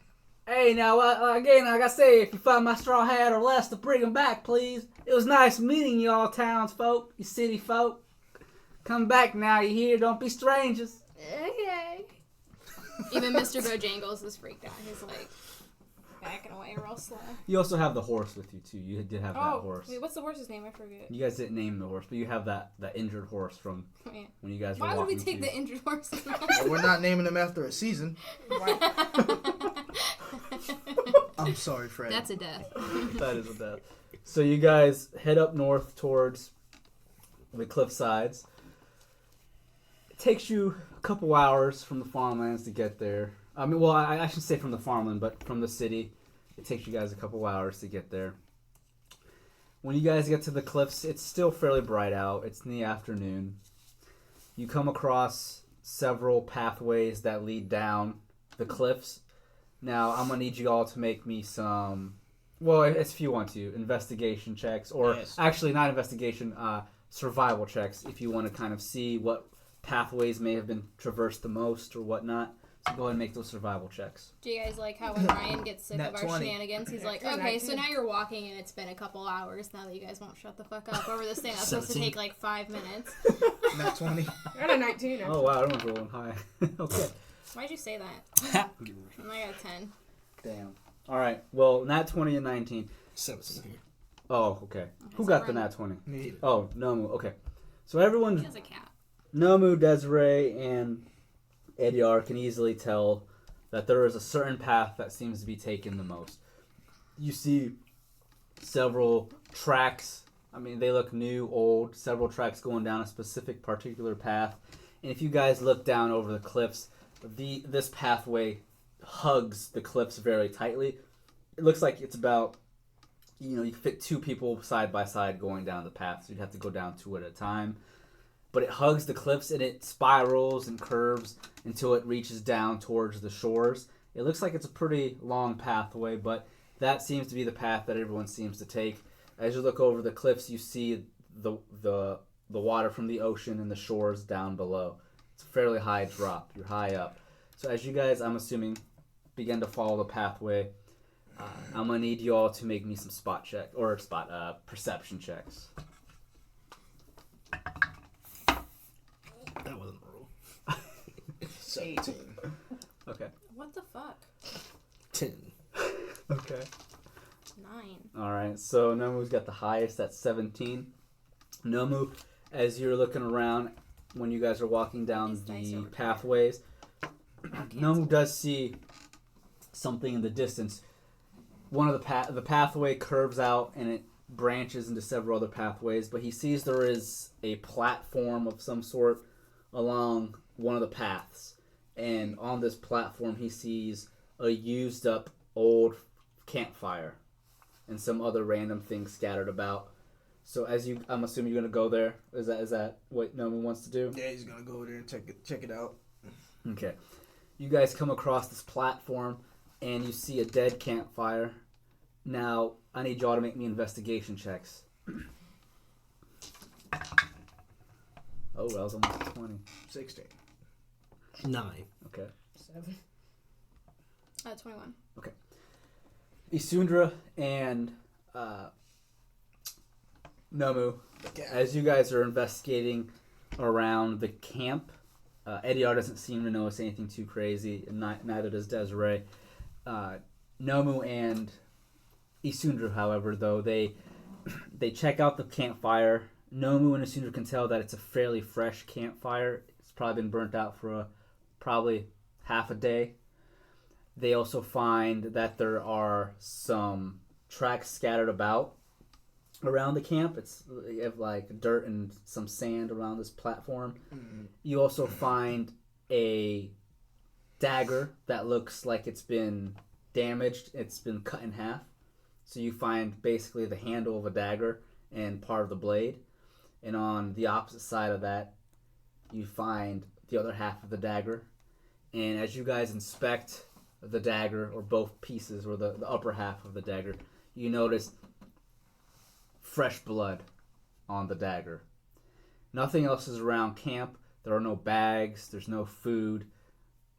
Hey, now, again, like I say, if you find my straw hat or less, to bring them back, please. It was nice meeting you all townsfolk, you city folk. Come back now, you hear? Don't be strangers. Okay. Even Mr. Bojangles is freaked out. He's like backing away real slow. You also have the horse with you, too. You did have that Oh, horse. wait, what's the horse's name? I forget. You guys didn't name the horse, but you have that injured horse from Wait. when you guys were Why would walking we take to... the injured horse? Well, we're not naming him after a season. I'm sorry, Fred. That's a death. That is a death. So you guys head up north towards the cliff sides. It takes you a couple hours from the farmlands to get there. I mean, well, I should say from the farmland, but from the city, it takes you guys a couple hours to get there. When you guys get to the cliffs, it's still fairly bright out. It's in the afternoon. You come across several pathways that lead down the cliffs. Now, I'm going to need you all to make me some, well, if you want to, investigation checks, or Yes. actually not investigation, survival checks, if you want to kind of see what pathways may have been traversed the most or whatnot. So go ahead and make those survival checks. Do you guys like how when Ryan gets sick Nat of our 20. shenanigans, he's like, Yeah, okay, so 19. now you're walking and it's been a couple hours now that you guys won't shut the fuck up over this thing that's supposed to 17. take like 5 minutes. Not 20. I got a 19. Oh, wow, everyone's rolling high. Okay. Why'd you say that? And I got a 10. Damn. All right. Well, nat 20 and 19. 17 here. Oh, okay. Who so got the we're- nat 20? Me either. Oh, Nomu. Okay. So He everyone, has a cat. Nomu, Desiree, and Ediar can easily tell that there is a certain path that seems to be taken the most. You see several tracks. I mean, they look new, old. Several tracks going down a specific particular path. And if you guys look down over the cliffs, this pathway hugs the cliffs very tightly. It looks like it's about, you fit two people side by side going down the path, so you'd have to go down two at a time. But it hugs the cliffs and it spirals and curves until it reaches down towards the shores. It looks like it's a pretty long pathway, but that seems to be the path that everyone seems to take. As you look over the cliffs, you see the water from the ocean and the shores down below. It's a fairly high drop. You're high up. So as you guys, I'm assuming, begin to follow the pathway, I'm gonna need you all to make me some perception checks. That wasn't a roll. 17. Okay. What the fuck? 10. Okay. 9. All right. So Nomu's got the highest at 17. Nomu, as you're looking around when you guys are walking down These dice the are pathways, Nomu does see something in the distance. One of the pathway curves out and it branches into several other pathways, but he sees there is a platform of some sort along one of the paths. And on this platform, he sees a used up old campfire and some other random things scattered about. So I'm assuming you're gonna go there. Is that what Nomu wants to do? Yeah, he's gonna go over there and check it out. Okay. You guys come across this platform and you see a dead campfire. Now, I need y'all to make me investigation checks. Oh, that was almost 20. 16. 9. Okay. 7. 21. Isundra and Nomu, Okay. as you guys are investigating around the camp, Ediar doesn't seem to notice anything too crazy, and neither does Desiree. Nomu and Isundra, however, though, they check out the campfire. Nomu and Isundra can tell that it's a fairly fresh campfire. It's probably been burnt out for probably half a day. They also find that there are some tracks scattered about around the camp. You have like dirt and some sand around this platform. You also find a dagger that looks like it's been damaged. It's been cut in half. So you find basically the handle of a dagger and part of the blade. And on the opposite side of that, you find the other half of the dagger. And as you guys inspect the dagger, or both pieces, or the upper half of the dagger, you notice fresh blood on the dagger. Nothing else is around camp. There are no bags. There's no food.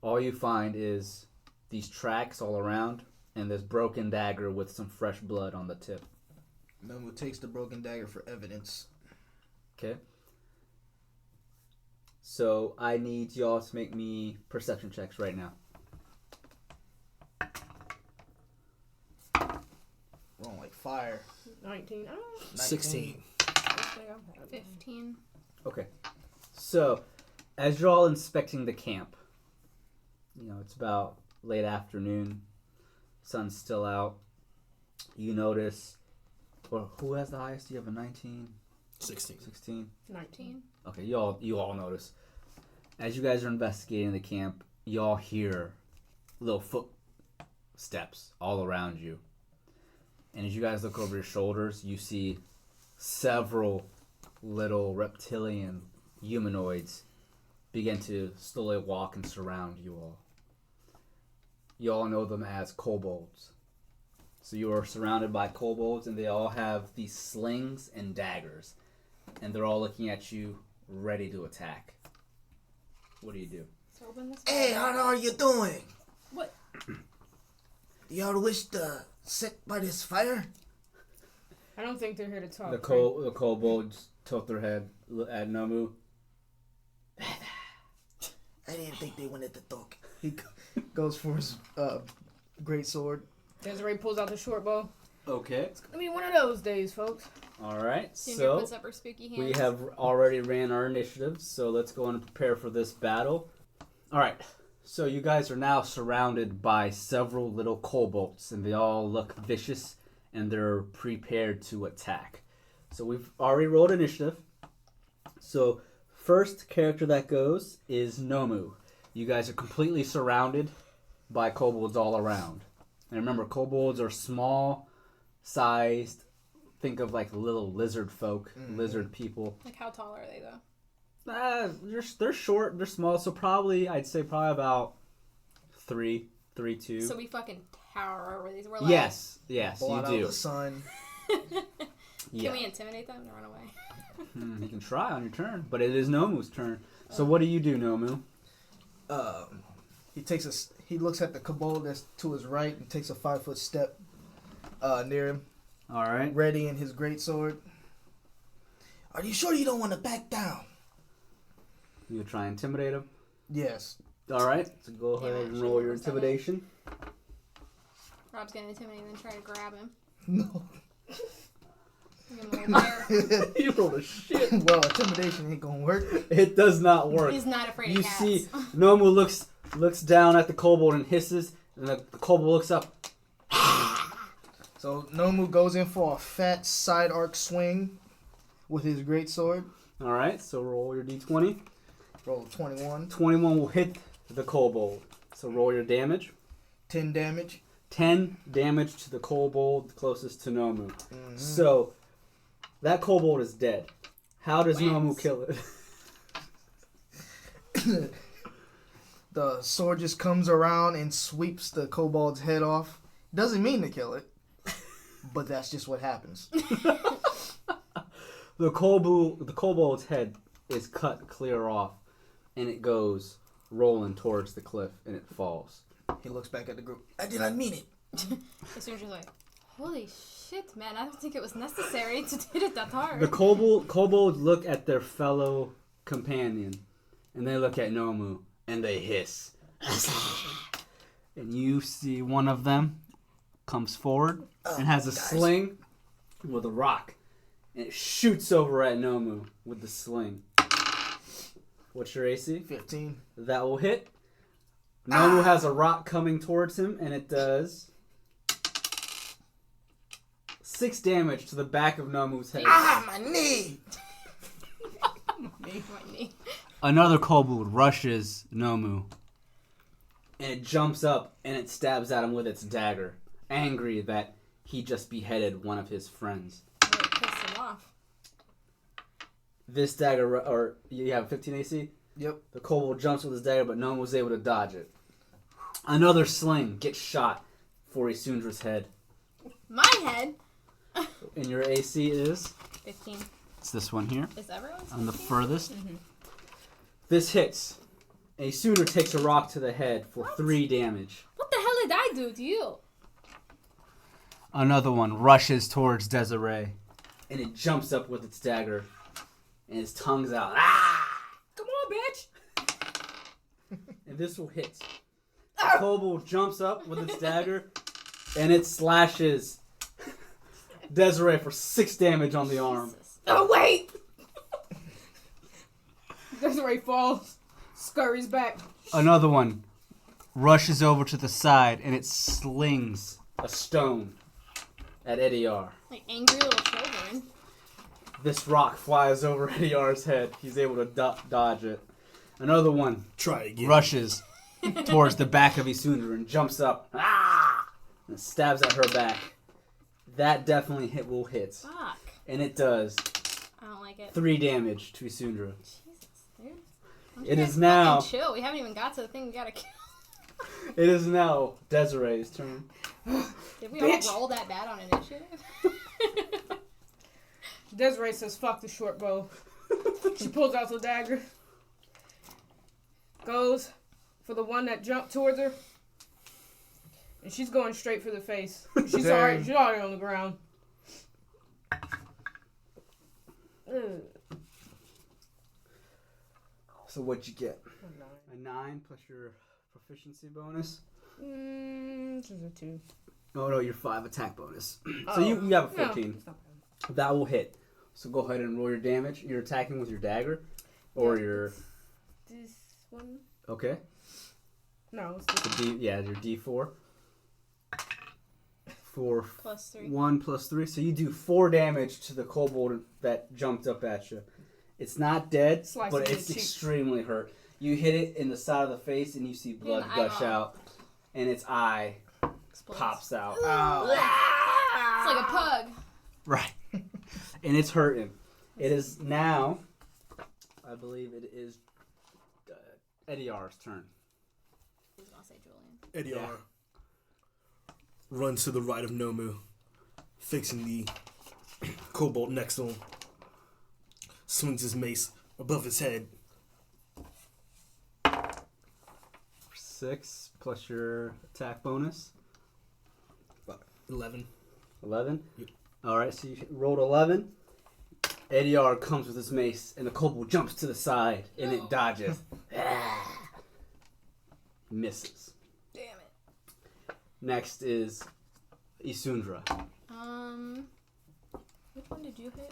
All you find is these tracks all around and this broken dagger with some fresh blood on the tip. Nomu takes the broken dagger for evidence. Okay. So I need y'all to make me perception checks right now. Rolling like fire. 19. 16. 15. Okay. So, as you're all inspecting the camp, it's about late afternoon, sun's still out. You notice, well, who has the highest? You have a 19? 16. 16? 19. Okay, you all notice. As you guys are investigating the camp, you all hear little footsteps all around you. And as you guys look over your shoulders, you see several little reptilian humanoids begin to slowly walk and surround you all. You all know them as kobolds. So you are surrounded by kobolds, and they all have these slings and daggers. And they're all looking at you, ready to attack. What do you do? So open this. Hey, how are you doing? What? Do y'all wish to sit by this fire? I don't think they're here to talk. The kobolds tilt their head at Nomu. I didn't think they wanted to talk. He goes for his great sword. Desiree pulls out the short bow. Okay. It's gonna be one of those days, folks. All right. Junior So puts up her spooky hands. we have already ran our initiatives, so let's go and prepare for this battle. All right. So you guys are now surrounded by several little kobolds, and they all look vicious, and they're prepared to attack. So we've already rolled initiative. So first character that goes is Nomu. You guys are completely surrounded by kobolds all around. And remember, kobolds are small-sized. Think of like little lizard folk, lizard people. Like, how tall are they, though? They're short, they're small, so I'd say about 3'2". So we fucking tower over these. We're like, Yes, Blot out you do. the sun. Yeah. Can we intimidate them and run away? You can try on your turn, but it is Nomu's turn. So what do you do, Nomu? He looks at the kobold that's to his right and takes a 5-foot step near him, All right. ready in his great sword. Are you sure you don't want to back down? You try and intimidate him. Yes. All right. So go Yeah, ahead man, and she roll your rolled a seven. intimidation. Rob's gonna intimidate and then try to grab him. No. Give him a little bear. You rolled a shit. Well, intimidation ain't gonna work. It does not work. He's not afraid You of cats. see, Nomu looks down at the kobold and hisses, and the kobold looks up. So Nomu goes in for a fat side arc swing with his great sword. All right. So roll your d20. Roll 21. 21 will hit the kobold. So roll your damage. 10 damage. 10 damage to the kobold closest to Nomu. So, that kobold is dead. How does Nomu kill it? The sword just comes around and sweeps the kobold's head off. Doesn't mean to kill it, but that's just what happens. The kobold's head is cut clear off, and it goes rolling towards the cliff, and it falls. He looks back at the group. I did not mean it. The stranger's like, holy shit, man, I don't think it was necessary to hit it that hard. The kobolds look at their fellow companion, and they look at Nomu, and they hiss. And you see one of them comes forward and has a sling with a rock, and it shoots over at Nomu with the sling. What's your AC? 15. That will hit. Nomu has a rock coming towards him, and it does 6 damage to the back of Nomu's head. Ah, my knee! My knee. Another kobold rushes Nomu, and it jumps up and it stabs at him with its dagger, angry that he just beheaded one of his friends. Really pissed him off. This dagger, or you have 15 AC? Yep. The kobold jumps with his dagger, but no one was able to dodge it. Another sling gets shot for Isundra's head. My head. And your AC is? 15. It's this one here, Is everyone's on the 15? furthest. This hits. Isundra takes a rock to the head for 3 damage. What the hell did I do to you? Another one rushes towards Desiree, and it jumps up with its dagger, and its tongue's out. Ah! Come on, bitch. And this will hit. The kobold jumps up with its dagger, and it slashes Desiree for 6 damage on the arm. Jesus. Oh, wait. Desiree falls. Scurries back. Another one rushes over to the side, and it slings a stone at Ediar. Like angry little children. This rock flies over Ediar's head. He's able to dodge it. Another one Try again. rushes towards the back of Isundra and jumps up. Ah! And stabs at her back. That definitely will hit. Fuck. And it does. I don't like it. 3 damage to Isundra. Jesus, dude. Why don't It you is guys now. fucking chill. We haven't even got to the thing we gotta kill. It is now Desiree's turn. Did we Bitch. all roll that bad on initiative? Desiree says, fuck the short bow. She pulls out the dagger. Goes for the one that jumped towards her. And she's going straight for the face. She's already on the ground. Ugh. So what'd you get? A 9 plus your proficiency bonus. This is a 2. Oh no, your 5 attack bonus. So you have a 15. No, it's not bad. That will hit. So go ahead and roll your damage. You're attacking with your dagger? Or Yeah. your... This one? Okay. No, it's this The your D4. 4 Plus 3. 1 plus 3. So you do 4 damage to the kobold that jumped up at you. It's not dead, Slice but it in it's the cheek. extremely hurt. You hit it in the side of the face and you see blood the gush eyeball. out. And its eye Explodes. pops out. It's like a pug. Right. And it's hurting. It is now, I believe it is Ediar's turn. I was gonna say Julian. Ediar runs to the right of Nomu, fixing the kobold next to him. Swings his mace above his head. 6 plus your attack bonus. 11. 11? Yep. Alright, so you rolled 11. Ediar comes with his mace, and the kobold jumps to the side, and it dodges. Misses. Damn it. Next is Isundra. Which one did you hit?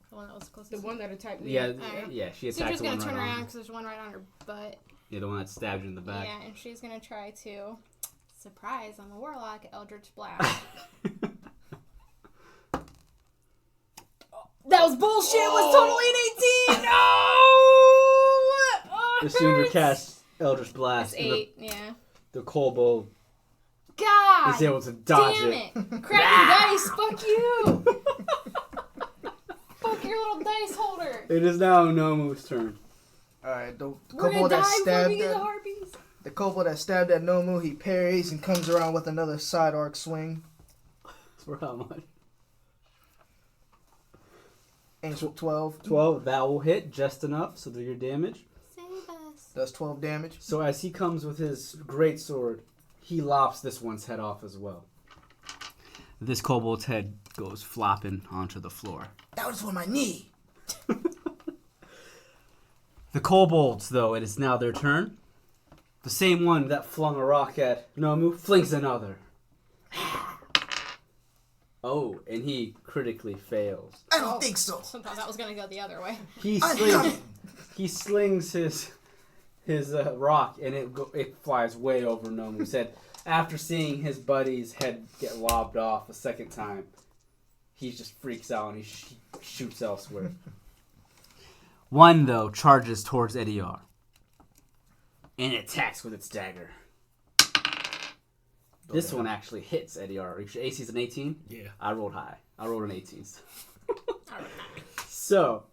The one that was closest. the one that attacked me. Yeah, Alright. yeah, she So you're attacked just the one gonna right turn on around her. because there's one right on her butt. Yeah, the one that stabbed you in the back. Yeah, and she's gonna try to surprise. I'm a warlock. Eldritch Blast. That was bullshit. It was totally an 18. No. Isundra casts Eldritch Blast, That's and 8. Yeah. the kobold God. is able to dodge Damn it. it! Crappy dice. Fuck you. Fuck your little dice holder. It is now Nomu's turn. Alright, the We're gonna kobold die that before we stabbed get the at harpies. the kobold that stabbed at Nomu, he parries and comes around with another side arc swing. For how much? Aims with 12. 12. That will hit just enough, so do your damage. Save us. Does 12 damage. So as he comes with his great sword, he lops this one's head off as well. This kobold's head goes flopping onto the floor. That was for my knee. The kobolds, though, it is now their turn. The same one that flung a rock at Nomu flings another. Oh, and he critically fails. I don't think so. Sometimes that was gonna go the other way. He I'm slings, coming. he slings his rock, and it flies way over Nomu's head. After seeing his buddy's head get lobbed off a second time, he just freaks out and he shoots elsewhere. One, though, charges towards Eddie R. And it attacks with its dagger. This one actually hits Eddie R. Your AC's an 18? Yeah. I rolled high. I rolled an 18. So,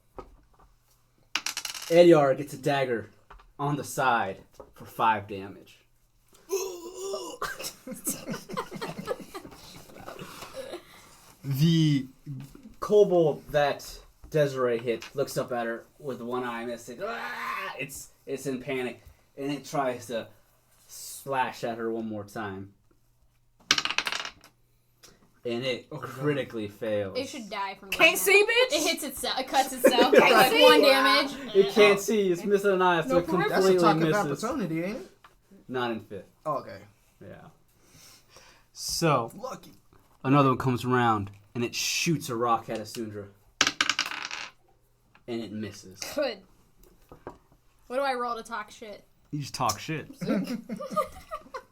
Eddie R gets a dagger on the side for 5 damage. The kobold that Desiree hit looks up at her with one eye missing. Ah! It's in panic, and it tries to slash at her one more time. And it critically fails. It should die from Can't see, bitch. It hits itself. It cuts itself. Like see. 1 damage. It can't see. It's missing an eye, so No it peripheral. That's a completely talk of misses. opportunity, ain't it? Not in 5th. Oh, okay. Yeah. So, Lucky. another one comes around, and it shoots a rock at Asundra. And it misses. Good. What do I roll to talk shit? You just talk shit.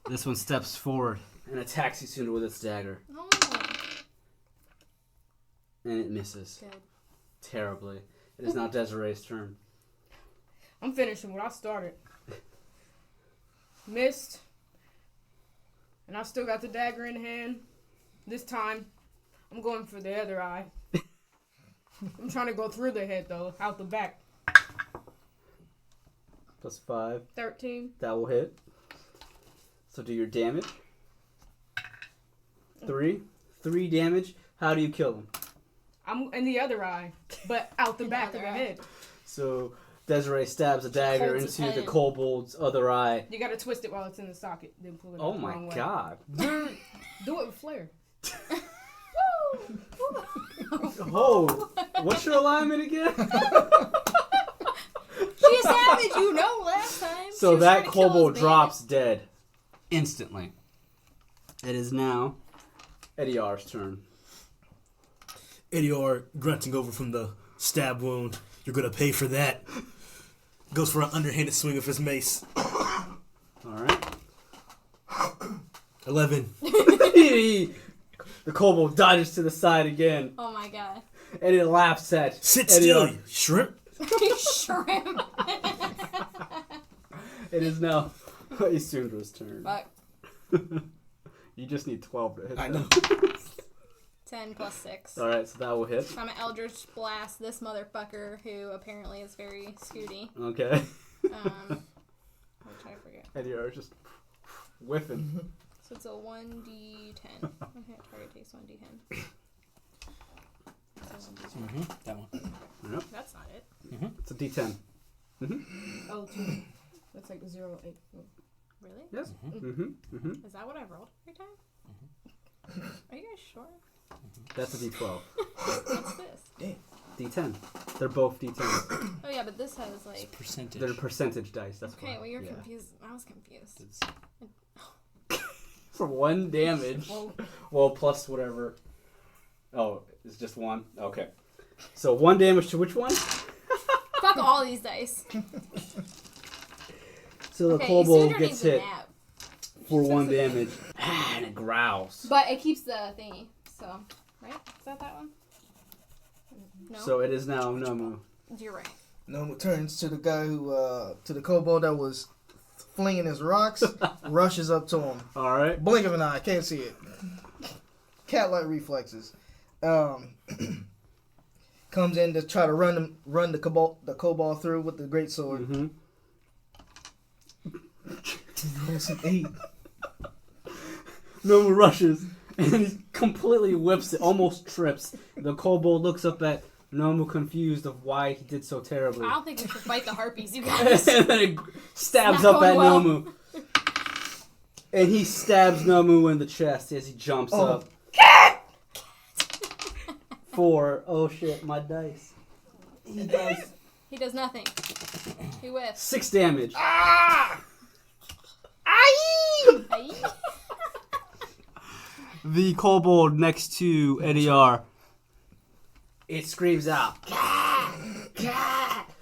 This one steps forward and attacks Asundra with its dagger. Oh, And it misses. good. Terribly. It is now Desiree's turn. I'm finishing what I started. Missed. And I still got the dagger in hand. This time, I'm going for the other eye. I'm trying to go through the head, though, out the back. Plus 5. 13. That will hit. So do your damage. 3. 3 damage. How do you kill him? I'm in the other eye, but out the In the back of other the eye. head. So Desiree stabs a dagger Holds its into the head. kobold's other eye. You gotta twist it while it's in the socket, then pull it Oh out the my wrong way. god. Do it with flair. Oh, what's your alignment again? She savage, you know, last time. She So was that trying to kill kobold us, baby. drops dead instantly. It is now Eddie R's turn. Idior grunting over from the stab wound. You're gonna pay for that. Goes for an underhanded swing of his mace. Alright. 11. The kobold dodges to the side again, Oh my god. and it laughs at Sit Eddie still, R. you shrimp. Shrimp. It is now Isundra's turn. Fuck. You just need 12 to hit I them. know. 10 plus 6. Alright, so that will hit. I'm an Eldritch Blast this motherfucker who apparently is very scooty. Okay. Which I forget. Eddie R is just whiffing. So it's a 1d10. Okay, target takes 1d10. So 1d10. That one. That's not it. It's a D10. Oh, 2. That's like 0, 8. Really? Yes. Is that what I rolled every time? Are you guys sure? That's a D12. What's this? D10. They're both D10s. Oh yeah, but this has like... Percentage. They're percentage dice. That's Okay, why. well you're Yeah. confused. I was confused. For 1 damage. Well, plus whatever. Oh, it's just 1? Okay. So 1 damage to which one? Fuck all these dice. So the Okay, kobold Isundra gets needs a hit nap. for 1 damage. And it growls. But it keeps the thingy, so... Right? Is that one? No? So it is now Nomu. You're right. Noma turns to the guy who, to the kobold that was flinging his rocks, rushes up to him. Alright. Blink of an eye, can't see it. Cat-like reflexes. Comes in to try to run the kobold through with the great sword. Mm-hmm. Rolls an 8. Nomu rushes and he completely whips it, almost trips. The kobold looks up at Nomu, confused of why he did so terribly. I don't think we should fight the harpies, you guys. And then it stabs Not up at going well. Nomu. And he stabs Nomu in the chest as he jumps Oh. up. 4. Oh shit, my dice. He does He does nothing. He whiffs. 6 damage. Aye. The kobold next to Eddie R. It screams out.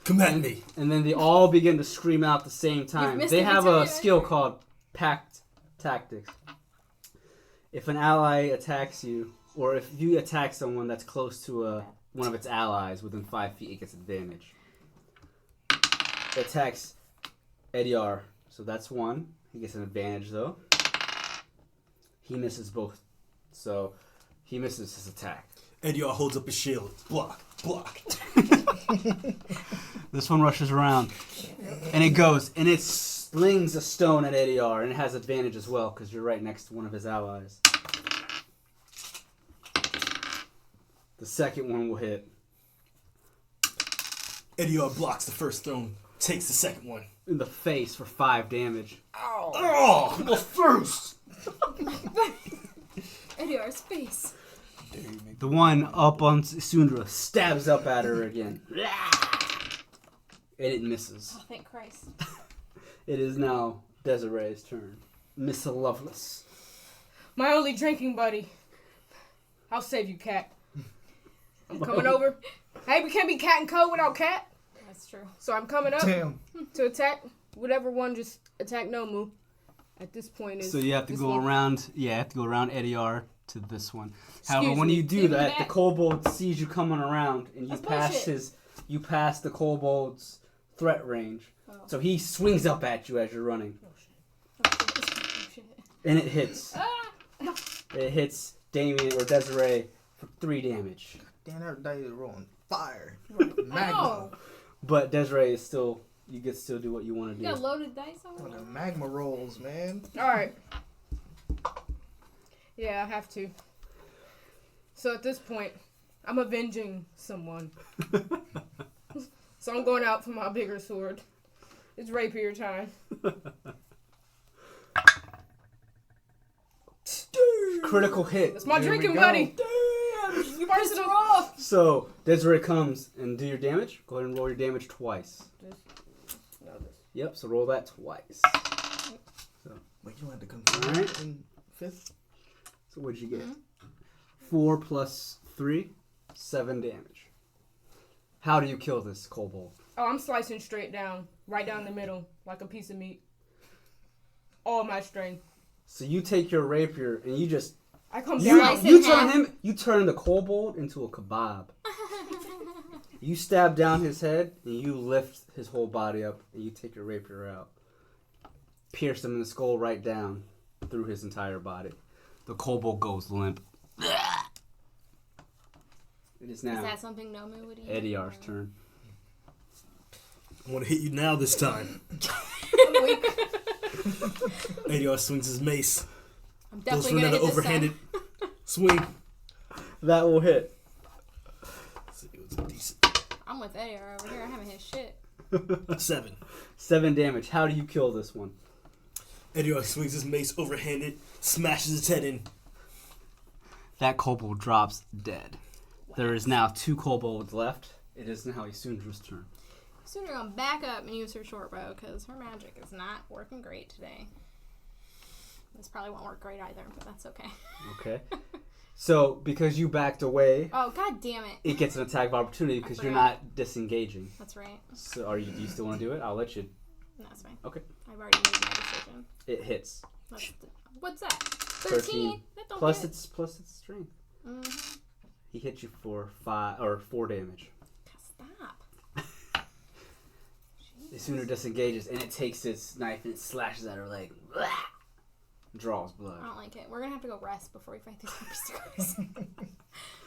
Come at me. And then they all begin to scream out at the same time. missed They every have time a I- skill called Pact Tactics. If an ally attacks you or if you attack someone that's close to one of its allies within 5 feet, it gets advantage. It attacks Ediar, so that's 1. He gets an advantage though. He misses both, so he misses his attack. Ediar holds up his shield. Block. This one rushes around, and it goes, and it slings a stone at Ediar, and it has advantage as well, because you're right next to one of his allies. The second one will hit. Ediar blocks the first thrown, takes the second one. In the face for 5 damage. Oh, the first! Ediar's face. The one up on Sundra stabs up at her again. And it misses. Oh, thank Christ. It is now Desiree's turn. Miss Loveless. My only drinking buddy. I'll save you, Cat. I'm coming over. Hey, we can't be cat and co without Cat. That's true. So I'm coming up Damn. to attack whatever one just attack Nomu. At this point is So you have to this go one. around. Yeah, you have to go around Ediar to this one. However, Excuse when me. you do Give me that, the back. kobold sees you coming around, and you That's pass bullshit. you pass the kobold's threat range. Oh. So he swings up at you as you're running, Oh, shit. and it hits. Ah! It hits Damien or Desiree for 3 damage. Damn, that dice is rolling fire. Oh, Magma. But Desiree is still. You can still do what you want to you got do. loaded dice on Oh, it? the magma rolls, man. Alright. Yeah, I have to. So at this point, I'm avenging someone. So I'm going out for my bigger sword. It's rapier time. Critical hit. That's my There we drinking go. buddy. You pissed her off! So Desiree comes and do your damage. Go ahead and roll your damage twice. No, this. Yep. So roll that twice. Wait, you had to confirm Alright. in 5th? So what'd you get? 4 plus 3, 7 damage. How do you kill this kobold? Oh, I'm slicing straight down. Right down the middle. Like a piece of meat. All my strength. So you take your rapier and you just I come you, down. Slice it you in turn half. him you turn the kobold into a kebab. You stab down his head and you lift his whole body up and you take your rapier out. Pierce him in the skull right down through his entire body. The kobold goes limp. It is Is now that something Nomu would eat? Ediar's turn. I'm gonna hit you now this time. Ediar swings his mace. I'm Goes definitely for gonna another hit this overhanded time. swing. That will hit. So it was a decent I'm with Ediar over here. I haven't hit shit. 7. 7 damage. How do you kill this one? Ediar swings his mace overhanded, smashes his head in. That kobold drops dead. There is now 2 kobolds left. It is now Isundra's turn. Soon we're gonna back up and use her short bow because her magic is not working great today. This probably won't work great either, but that's okay. Okay. So, because you backed away, Oh, god damn it. it gets an attack of opportunity because you're forgot. not disengaging. That's right. So, do you still want to do it? I'll let you. No, that's fine. Okay. I've already made my decision. It hits. What's that? 13. 13? That don't Plus hit. its strength. Mhm. He hit you for 4 damage. Stop. Isundra disengages and it takes its knife and it slashes at her leg. Draws blood. I don't like it. We're gonna have to go rest before we fight these monsters. We're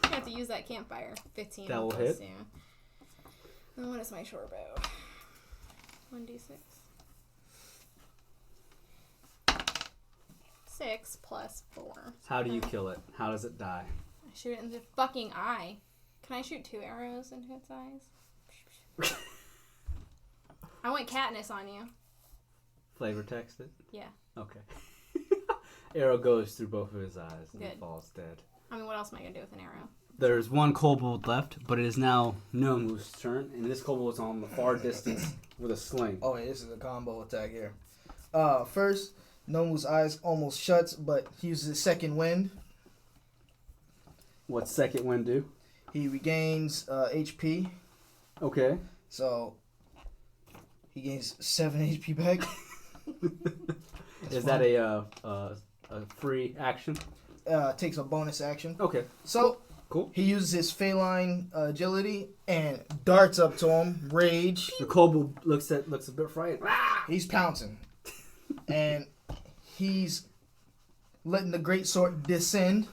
gonna have to use that campfire. 15. That will plus, hit. Yeah. And what is my short bow? 1d6. 6 plus 4. How do you kill it? How does it die? I shoot it in the fucking eye. Can I shoot 2 arrows into its eyes? I want Katniss on you. Flavor text it? Yeah. Okay. Arrow goes through both of his eyes and he Good. falls dead. I mean, what else am I gonna do with an arrow? There's 1 kobold left, but it is now Nomu's turn, and this kobold is on the far distance with a sling. Oh, yeah, this is a combo attack here. First, Nomu's eyes almost shuts, but he uses his second wind. What's second wind do? He regains HP, Okay. so he gains 7 HP back. Is that a free action? takes a bonus action. Okay. So Cool. he uses his feline agility and darts up to him. Rage. The kobold looks a bit frightened. He's pouncing, and he's letting the greatsword descend.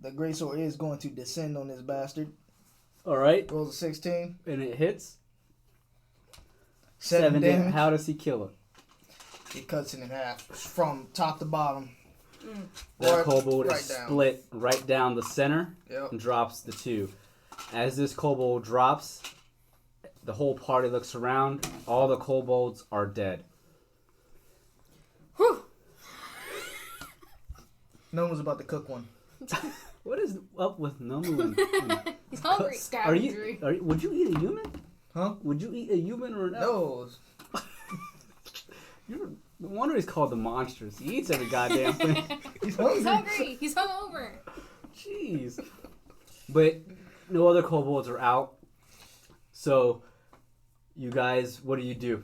The greatsword is going to descend on this bastard. All right. Rolls a 16. And it hits. 7 damage. How does he kill it? He cuts it in half from top to bottom. That Or kobold right is down. split right down the center Yep. and drops the 2. As this kobold drops, the whole party looks around. All the kobolds are dead. Whew. No one was about to cook one. What is up with Nomu? He's hungry. Would you eat a human? Huh? Would you eat a human or an elf? No. No wonder he's called the monsters. He eats every goddamn thing. He's hungry. He's hungry. He's hungover. Jeez. But no other kobolds are out. So, you guys, what do?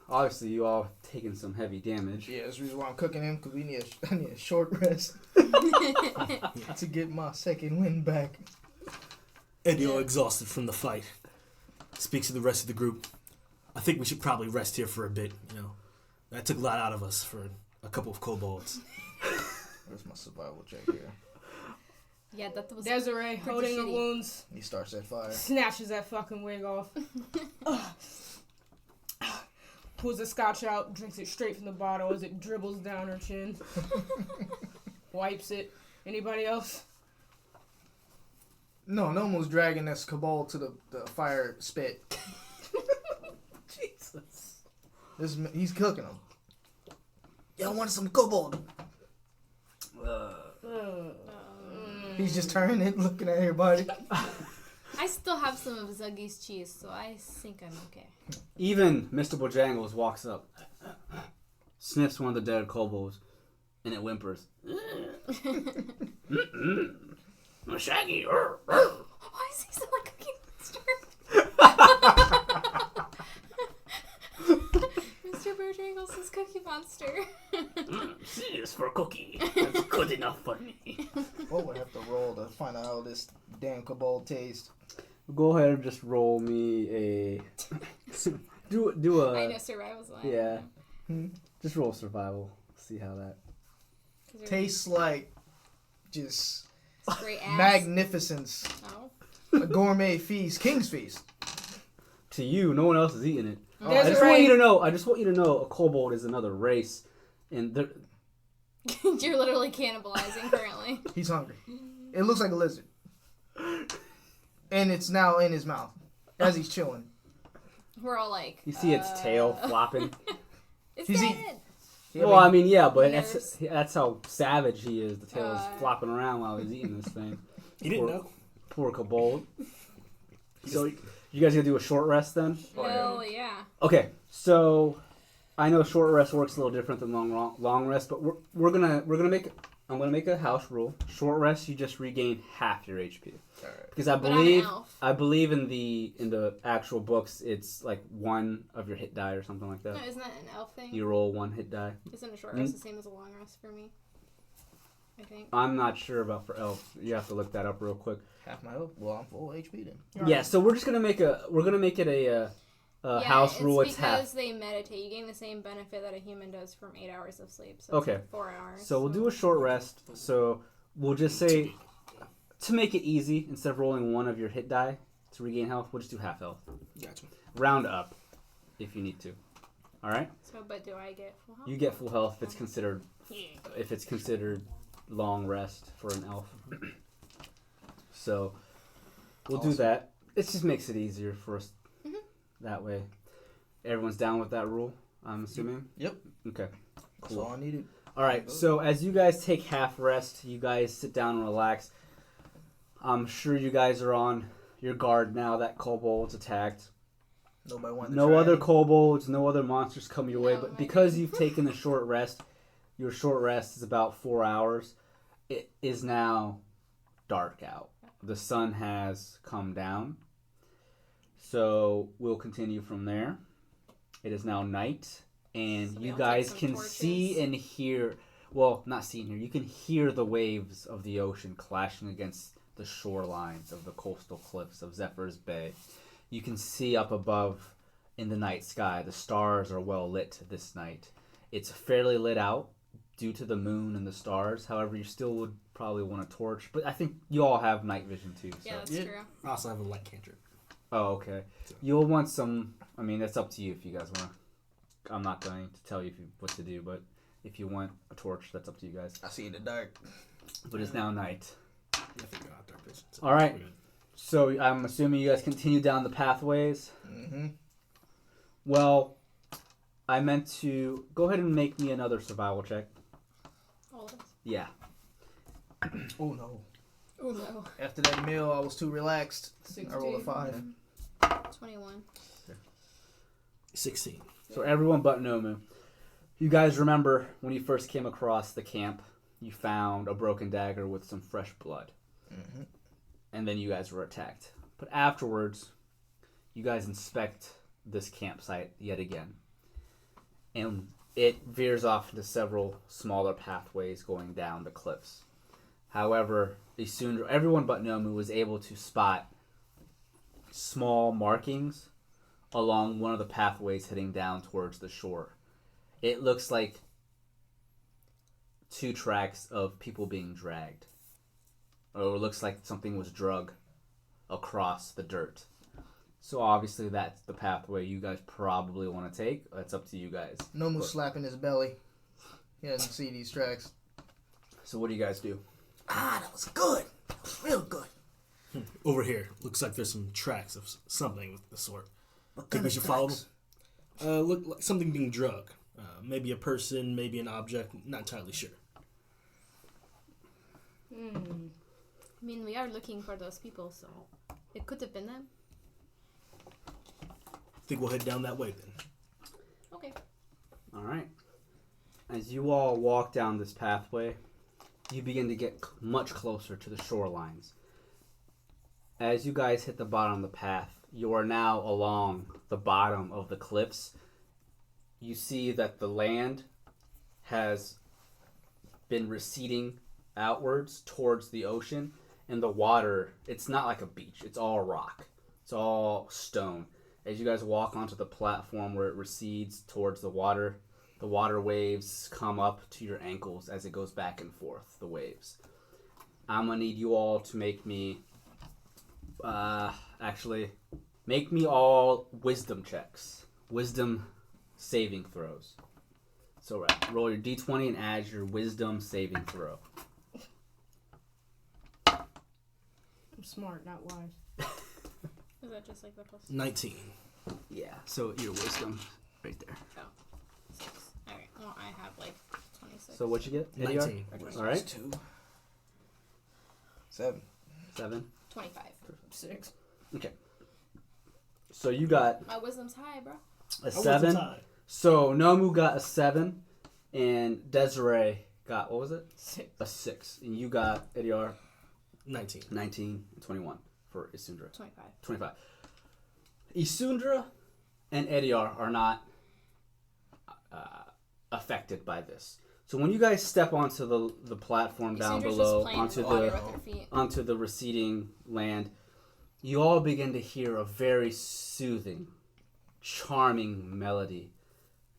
Obviously, you all taken some heavy damage. Yeah, that's the reason why I'm cooking him, because I need a short rest to get my second wind back. Edio, exhausted from the fight, speaks to the rest of the group. I think we should probably rest here for a bit, That took a lot out of us for a couple of kobolds. Where's my survival check here? Yeah, that was Desiree, pretty holding her shitty. wounds, He starts that fire. snatches that fucking wig off. Pulls the scotch out, drinks it straight from the bottle as it dribbles down her chin. Wipes it. Anybody else? No one was dragging this kobold to the fire spit. Jesus. He's cooking him. Y'all want some kobold? He's just turning it, looking at everybody. I still have some of Zuggy's cheese, so I think I'm okay. Even Mr. Bojangles walks up, sniffs one of the dead kobolds, and it whimpers. Shaggy. Why is he so like Cookie Monster? Mr. Bojangles is Cookie Monster. This is for Cookie. That's good enough for me. What would I have to roll to find out how this damn kobold tastes? Go ahead and just roll me a... do a... I know survival's line. Yeah. Just roll survival. See how that... Tastes like just Straight ass. magnificence. Oh. A gourmet feast. King's feast. To you, no one else is eating it. Oh, I just want you to know. A kobold is another race, and they're... You're literally cannibalizing currently. He's hungry. It looks like a lizard. And it's now in his mouth as he's chilling. We're all like... You see its tail flopping. It's He's dead. eating. Well, I mean, yeah, but Nerves. that's how savage he is. The tail is flopping around while he's eating this thing. He didn't know. Poor kobold. So, you guys gonna do a short rest then? Hell yeah. Okay, so I know short rest works a little different than long rest, but I'm gonna make a house rule. Short rest, you just regain half your HP. Because I But I'm an elf. believe in the actual books, it's like one of your hit die or something like that. No, isn't that an elf thing? You roll one hit die. Isn't a short rest the same as a long rest for me? I think. I'm not sure about for elves. You have to look that up real quick. Half my health. Well, I'm full HP then. Yeah, so we're gonna make it a house rule. It's half. because they meditate. You gain the same benefit that a human does from 8 hours of sleep. So Okay. it's like 4 hours. So we'll do a short rest. So we'll just say, to make it easy, instead of rolling one of your hit die to regain health, we'll just do half health. Gotcha. Round up, if you need to. All right. So, but do I get full health? You get full health if it's considered long rest for an elf. So we'll do that. It just makes it easier for us that way. Everyone's down with that rule, I'm assuming? Yep. Okay. That's all I needed. All right, so as you guys take half rest, you guys sit down and relax. I'm sure you guys are on your guard now that kobolds attacked. Nobody wanted to No try other it. kobolds, no other monsters come your way, No, but my because God. you've taken the short rest, your short rest is about 4 hours. It is now dark out. The sun has come down. So we'll continue from there. It is now night, and So you we'll take guys some can torches. see and hear Well, not seen here. You can hear the waves of the ocean clashing against the shorelines of the coastal cliffs of Zephyr's Bay. You can see up above in the night sky. The stars are well lit this night. It's fairly lit out due to the moon and the stars. However, you still would probably want a torch. But I think you all have night vision too. So. Yeah, that's Yeah. true. I also have a light cantrip. Oh, okay. You'll want some. I mean, that's up to you if you guys want to. I'm not going to tell you what to do, but if you want a torch, that's up to you guys. I see in the dark. But it's now night. Yeah, I think I got dark vision. So All right. we're good. So I'm assuming you guys continue down the pathways. Mm-hmm. Well, I meant to go ahead and make me another survival check. All of us. Yeah. Oh no. Oh no. After that meal, I was too relaxed. 16. I rolled a 5. 21. 16. So everyone but Nomu. You guys remember when you first came across the camp, you found a broken dagger with some fresh blood. Mm-hmm. And then you guys were attacked. But afterwards, you guys inspect this campsite yet again. And it veers off into several smaller pathways going down the cliffs. However, everyone but Nomu was able to spot small markings along one of the pathways heading down towards the shore. It looks like 2 tracks of people being dragged. Or it looks like something was drug across the dirt. So obviously that's the pathway you guys probably want to take. That's up to you guys. Nomu slapping his belly. He doesn't see these tracks. So what do you guys do? Ah, that was good. That was real good. Over here, looks like there's some tracks of something of the sort. What Think kind we of should follow tracks? them? Look like something being drug. Maybe a person, maybe an object. Not entirely sure. I mean, we are looking for those people, so it could have been them. Think we'll head down that way then. Okay. All right. As you all walk down this pathway, you begin to get much closer to the shorelines. As you guys hit the bottom of the path, you are now along the bottom of the cliffs. You see that the land has been receding outwards towards the ocean, and the water, it's not like a beach, it's all rock. It's all stone. As you guys walk onto the platform where it recedes towards the water waves come up to your ankles as it goes back and forth, the waves. I'm gonna need you all to make me, make me all wisdom checks. Wisdom saving throws. So roll your d20 and add your wisdom saving throw. I'm smart, not wise. Is that just like the plus 19. Yeah, so your wisdom right there. 6? Alright, well, I have like 26. So what you get? 19. All right. 2. 7. 7. 25. 6. Okay. So you got My wisdom's high, bro. a 7. So Nomu got a 7, and Desiree got, what was it? 6. A 6. And you got, Ediar, 19. 19 and 21 for Isundra. 25. 25. Isundra and Ediar are not affected by this. So when you guys step onto the platform down Isundra's below, just playing onto with water the with her feet. onto the receding land, you all begin to hear a very soothing, charming melody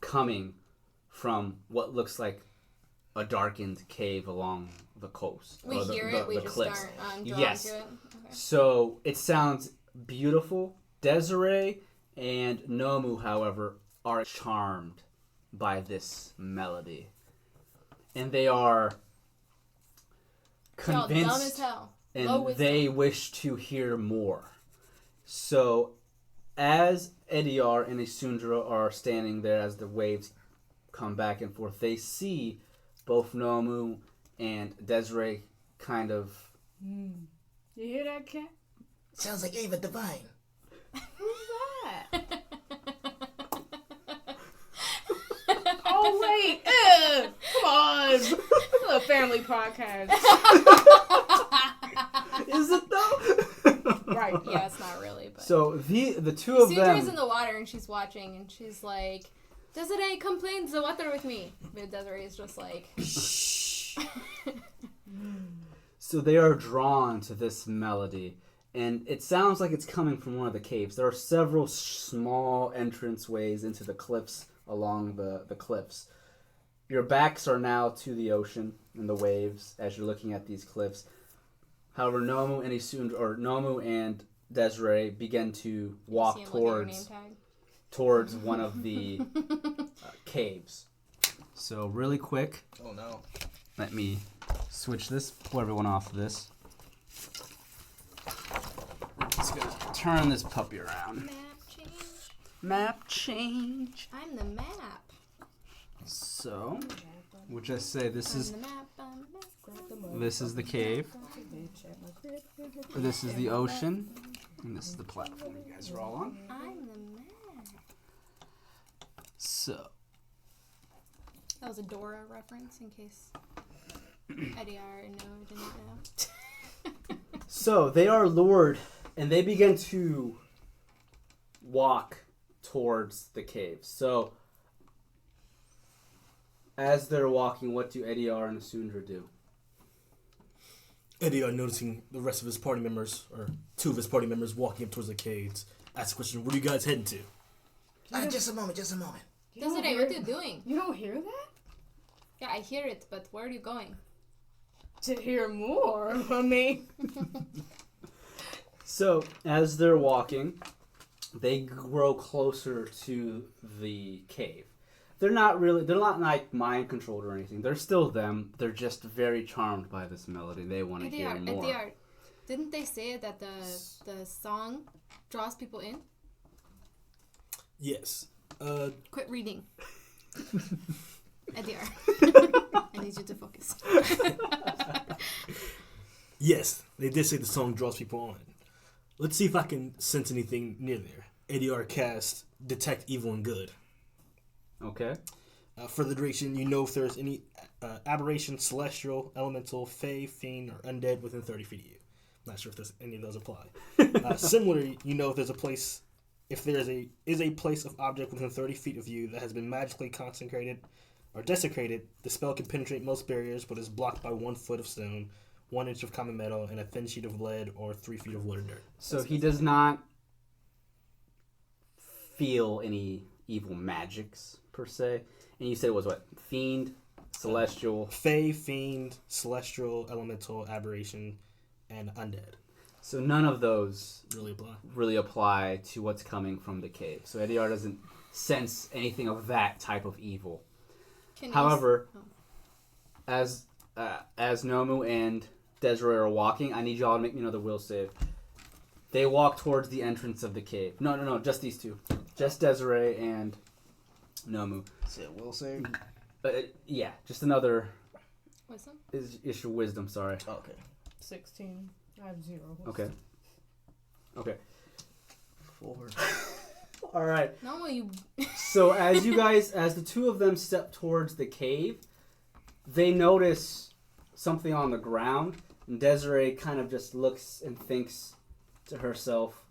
coming from what looks like a darkened cave along the coast. We or the, hear the, it, we the just cliffs. start drawn Yes. to it. Okay. So it sounds beautiful. Desiree and Nomu, however, are charmed by this melody. And they are Y'all dumb as convinced hell. and Low wisdom. they wish to hear more. So as Ediar and Isundra are standing there as the waves come back and forth, they see both Nomu and Desiree kind of... You hear that, cat? Sounds like Ava Divine. Who's that? Oh, wait. Ugh. Come on. It's a family podcast. Is it though? Right. Yeah, it's not really, but. So the two of Sundra's them... in the water and she's watching and she's like, Desiree, come play in the water with me. But Desiree is just like, So they are drawn to this melody, and it sounds like it's coming from one of the caves. There are several small entranceways into the cliffs along the cliffs. Your backs are now to the ocean and the waves as you're looking at these cliffs. However, Nomu and Desiree begin to walk see him look at your name towards tag. one of the caves. So really quick, Oh no. let me switch this, pull everyone off of this. Let's go turn this puppy around. Map change. Map change. I'm the map. So, we'll just say this I'm is the map. I'm the map. this is the cave, this is the ocean, and this is the platform you guys are all on. I'm the map. So, That was a Dora reference in case Eddie or no didn't know. so they are lured, and they begin to walk towards the cave. So, as they're walking, what do Ediar and Asundra do? Eddie, noticing the rest of his party members, or two of his party members, walking up towards the caves, asks the question, "Where are you guys heading to?" Just a moment, just a moment. Desiree, what are you doing? You don't hear that? Yeah, I hear it, but where are you going? To hear more, I mean. So, as they're walking, they grow closer to the cave. They're not like mind controlled or anything. They're still them. They're just very charmed by this melody. They want to hear more. Eddie, didn't they say that the song draws people in? Yes. Quit reading. Eddie, I need you to focus. Yes, they did say the song draws people on. Let's see if I can sense anything near there. ADR cast Detect Evil and Good. Okay. For the duration, you know if there's any aberration, celestial, elemental, fey, fiend, or undead within 30 feet of you. Not sure if there's any of those apply. Similarly, you know if there's a place, if there is a place of object within 30 feet of you that has been magically consecrated or desecrated, the spell can penetrate most barriers, but is blocked by 1 foot of stone, 1 inch of common metal, and a thin sheet of lead, or 3 feet of wood or dirt. So he does not feel any evil magics per se. And you said it was what? Fiend, celestial. Fey, fiend, celestial, elemental, aberration, and undead. So none of those Really apply. apply to what's coming from the cave. So Ediar doesn't sense anything of that type of evil. However, as Nomu and Desiree are walking, I need y'all to make me another will save. They walk towards the entrance of the cave. No, just these two. Just Desiree and Nomu. Say it will save. Yeah, just another Wisdom? issue wisdom, sorry. Okay. 16. I have 0. Okay. 4. All right. No, you. So as the two of them step towards the cave, they notice something on the ground, and Desiree kind of just looks and thinks to herself,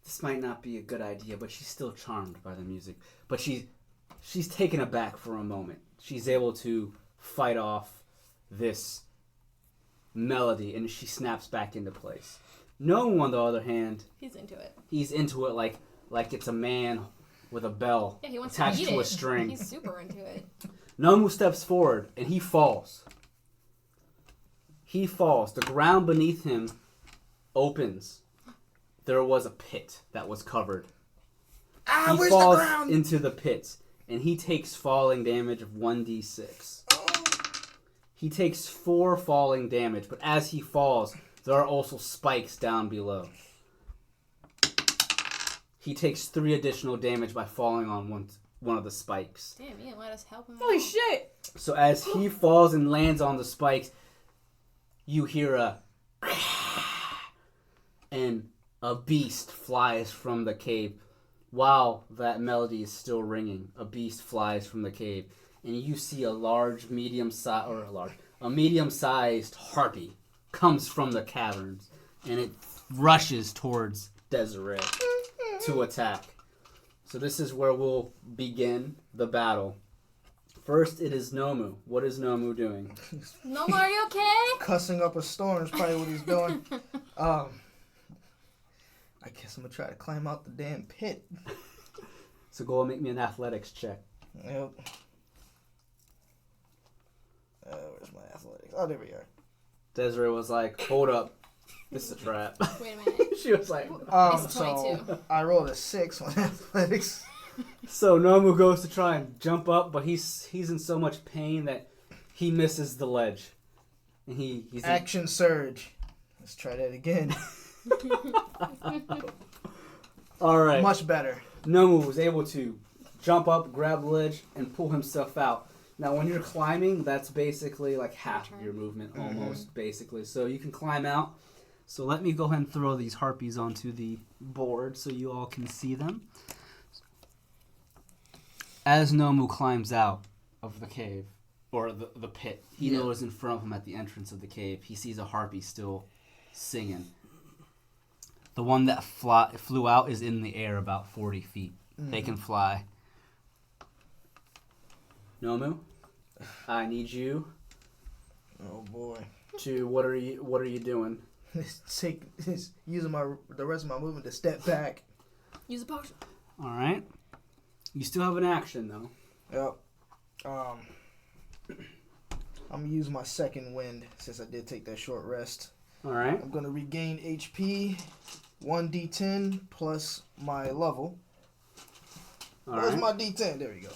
this might not be a good idea, but she's still charmed by the music. But she's taken aback for a moment. She's able to fight off this melody, and she snaps back into place. Nomu, on the other hand, He's into it. he's into it like it's a man with a bell Yeah, he wants attached to eat to it. a string. He's super into it. Nomu steps forward and he falls. The ground beneath him opens. There was a pit that was covered. He Where's falls the ground? into the pit and he takes falling damage of 1d6. He takes 4 falling damage, but as he falls, there are also spikes down below. He takes 3 additional damage by falling on one of the spikes. Damn, you didn't let us help him. Holy out. shit! So as he falls and lands on the spikes, you hear a and a beast flies from the cave. While that melody is still ringing, a beast flies from the cave, and you see a medium-sized harpy comes from the caverns, and it rushes towards Desiree to attack. So this is where we'll begin the battle. First, it is Nomu. What is Nomu doing? No, are you okay? Cussing up a storm is probably what he's doing. I guess I'm gonna try to climb out the damn pit. So go and make me an athletics check. Yep. Where's my athletics? Oh, there we are. Desiree was like, hold up. This is a trap. Wait a minute. She was like, It's So 22. I rolled a 6 on athletics. so Nomu goes to try and jump up, but he's in so much pain that he misses the ledge. And he's Action surge. Let's try that again. all right. Much better. Nomu was able to jump up, grab the ledge, and pull himself out. Now, when you're climbing, that's basically like half of your movement, almost, basically. So you can climb out. So let me go ahead and throw these harpies onto the board so you all can see them. As Nomu climbs out of the cave, or the pit, he knows in front of him at the entrance of the cave, he sees a harpy still singing. The one that flew out is in the air about 40 feet. They can fly. Nomu, I need you Oh boy. to what are you doing? It's using the rest of my movement to step back. Use a potion. All right. You still have an action though. Yep. I'm gonna use my second wind since I did take that short rest. All right. I'm gonna regain HP, 1d10 plus my level. All Where's right. my d10? There we go.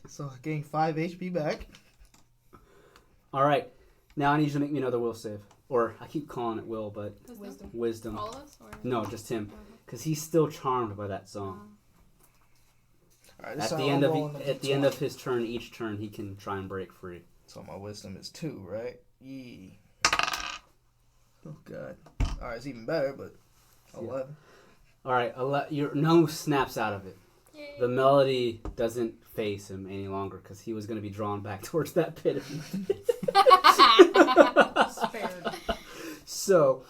So I gained 5 HP back. All right. Now I need you to make me another will save, or I keep calling it will, but Wisdom. wisdom. All of us? Or? No, just him, because he's still charmed by that song. All right, At the end of his turn, each turn he can try and break free. So my wisdom is 2, right? Yee. Oh god. All right, it's even better, but 11. All right. Your no snaps out of it. Yay. The melody doesn't face him any longer because he was going to be drawn back towards that pit. Spared. So,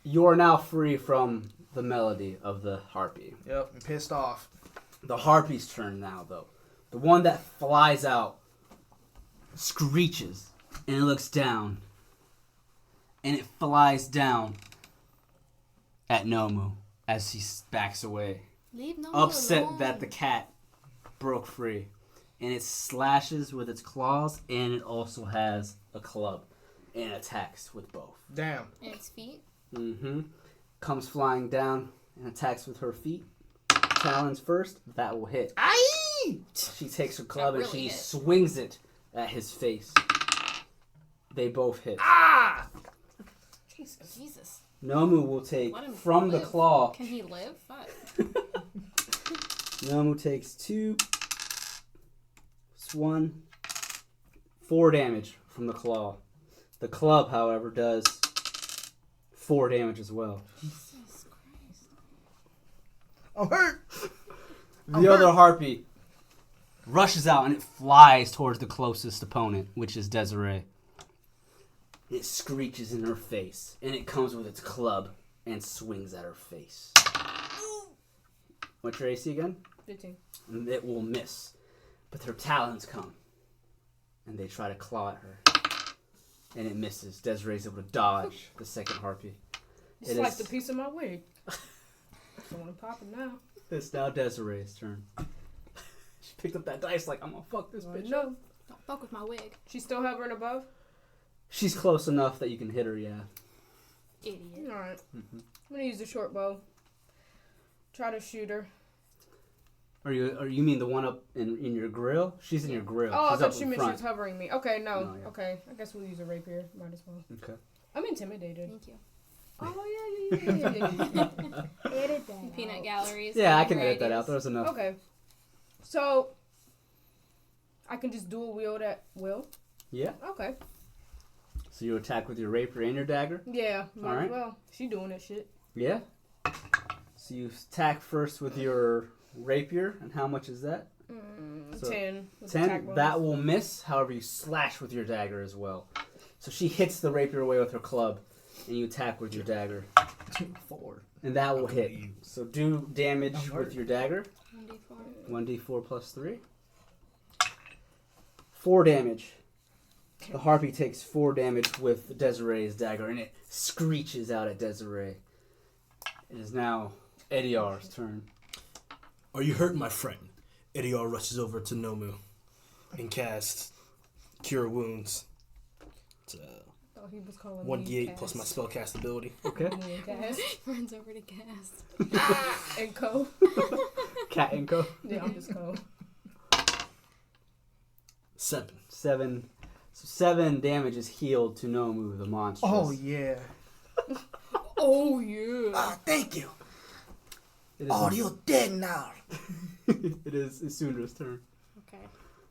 you're now free from the melody of the harpy. Yep, I'm pissed off. The harpy's turn now, though. The one that flies out screeches and it looks down. And it flies down at Nomu as he backs away. Leave no Upset alone. that the cat broke free. And it slashes with its claws, and it also has a club and attacks with both. Damn. And its feet. Mm-hmm. Comes flying down and attacks with her feet. Talons first, that will hit. Aye! She takes her club That and really she hit. swings it at his face. They both hit. Ah! Jesus. Nomu will take Let him from the live. claw. Can he live? Fuck. Nomu takes 2. It's 1. 4 damage from the claw. The club, however, does 4 damage as well. Jesus Christ. I'm hurt! The other harpy rushes out and it flies towards the closest opponent, which is Desiree. It screeches in her face, and it comes with its club and swings at her face. What's your AC again? 15. And it will miss. But her talons come, and they try to claw at her. And it misses. Desiree's able to dodge the second harpy. You sliced a piece of my wig. So I'm popping now. It's now Desiree's turn. She picked up that dice like, I'm gonna fuck this bitch. No. Don't fuck with my wig. She's still hovering above? She's close enough that you can hit her, yeah. Idiot. Alright. I'm gonna use the short bow. Try to shoot her. Or you mean the one up in your grill? She's in your grill. Oh, I She's up thought you in meant she front. was hovering me. Okay, no. No, yeah. Okay. I guess we'll use a rapier. Might as well. Okay. I'm intimidated. Thank you. Oh, yeah. Edit that. Peanut galleries. Yeah, I can Whatever edit that out. ideas. There's enough. Okay. So, I can just dual wield at will? Yeah. Okay. So you attack with your rapier and your dagger? Yeah, might Alright. as well. She doing that shit. Yeah. So you attack first with your rapier, and how much is that? So, 10. with attack 10. bonus. That will miss. However, you slash with your dagger as well. So she hits the rapier away with her club, and you attack with your dagger. 4. And that will Okay, hit. you- So do damage with your dagger. 1d4. 1d4 plus 3. 4 damage. The harpy takes 4 damage with Desiree's dagger, and it screeches out at Desiree. It is now Ediar's turn. Are you hurt, my friend? Ediar rushes over to Nomu and casts Cure Wounds. It's Oh, he was calling 1d8 plus my spellcast ability. Okay. Me and Cass. Runs over to cast. And Co. Cat and Co. Yeah, I'm just Co. 7. 7. So 7 damage is healed to Nomu, the monster. Oh yeah. Oh, yeah. Ah, thank you. It is, Oh, you're dead now. it is Isundra's turn. Okay.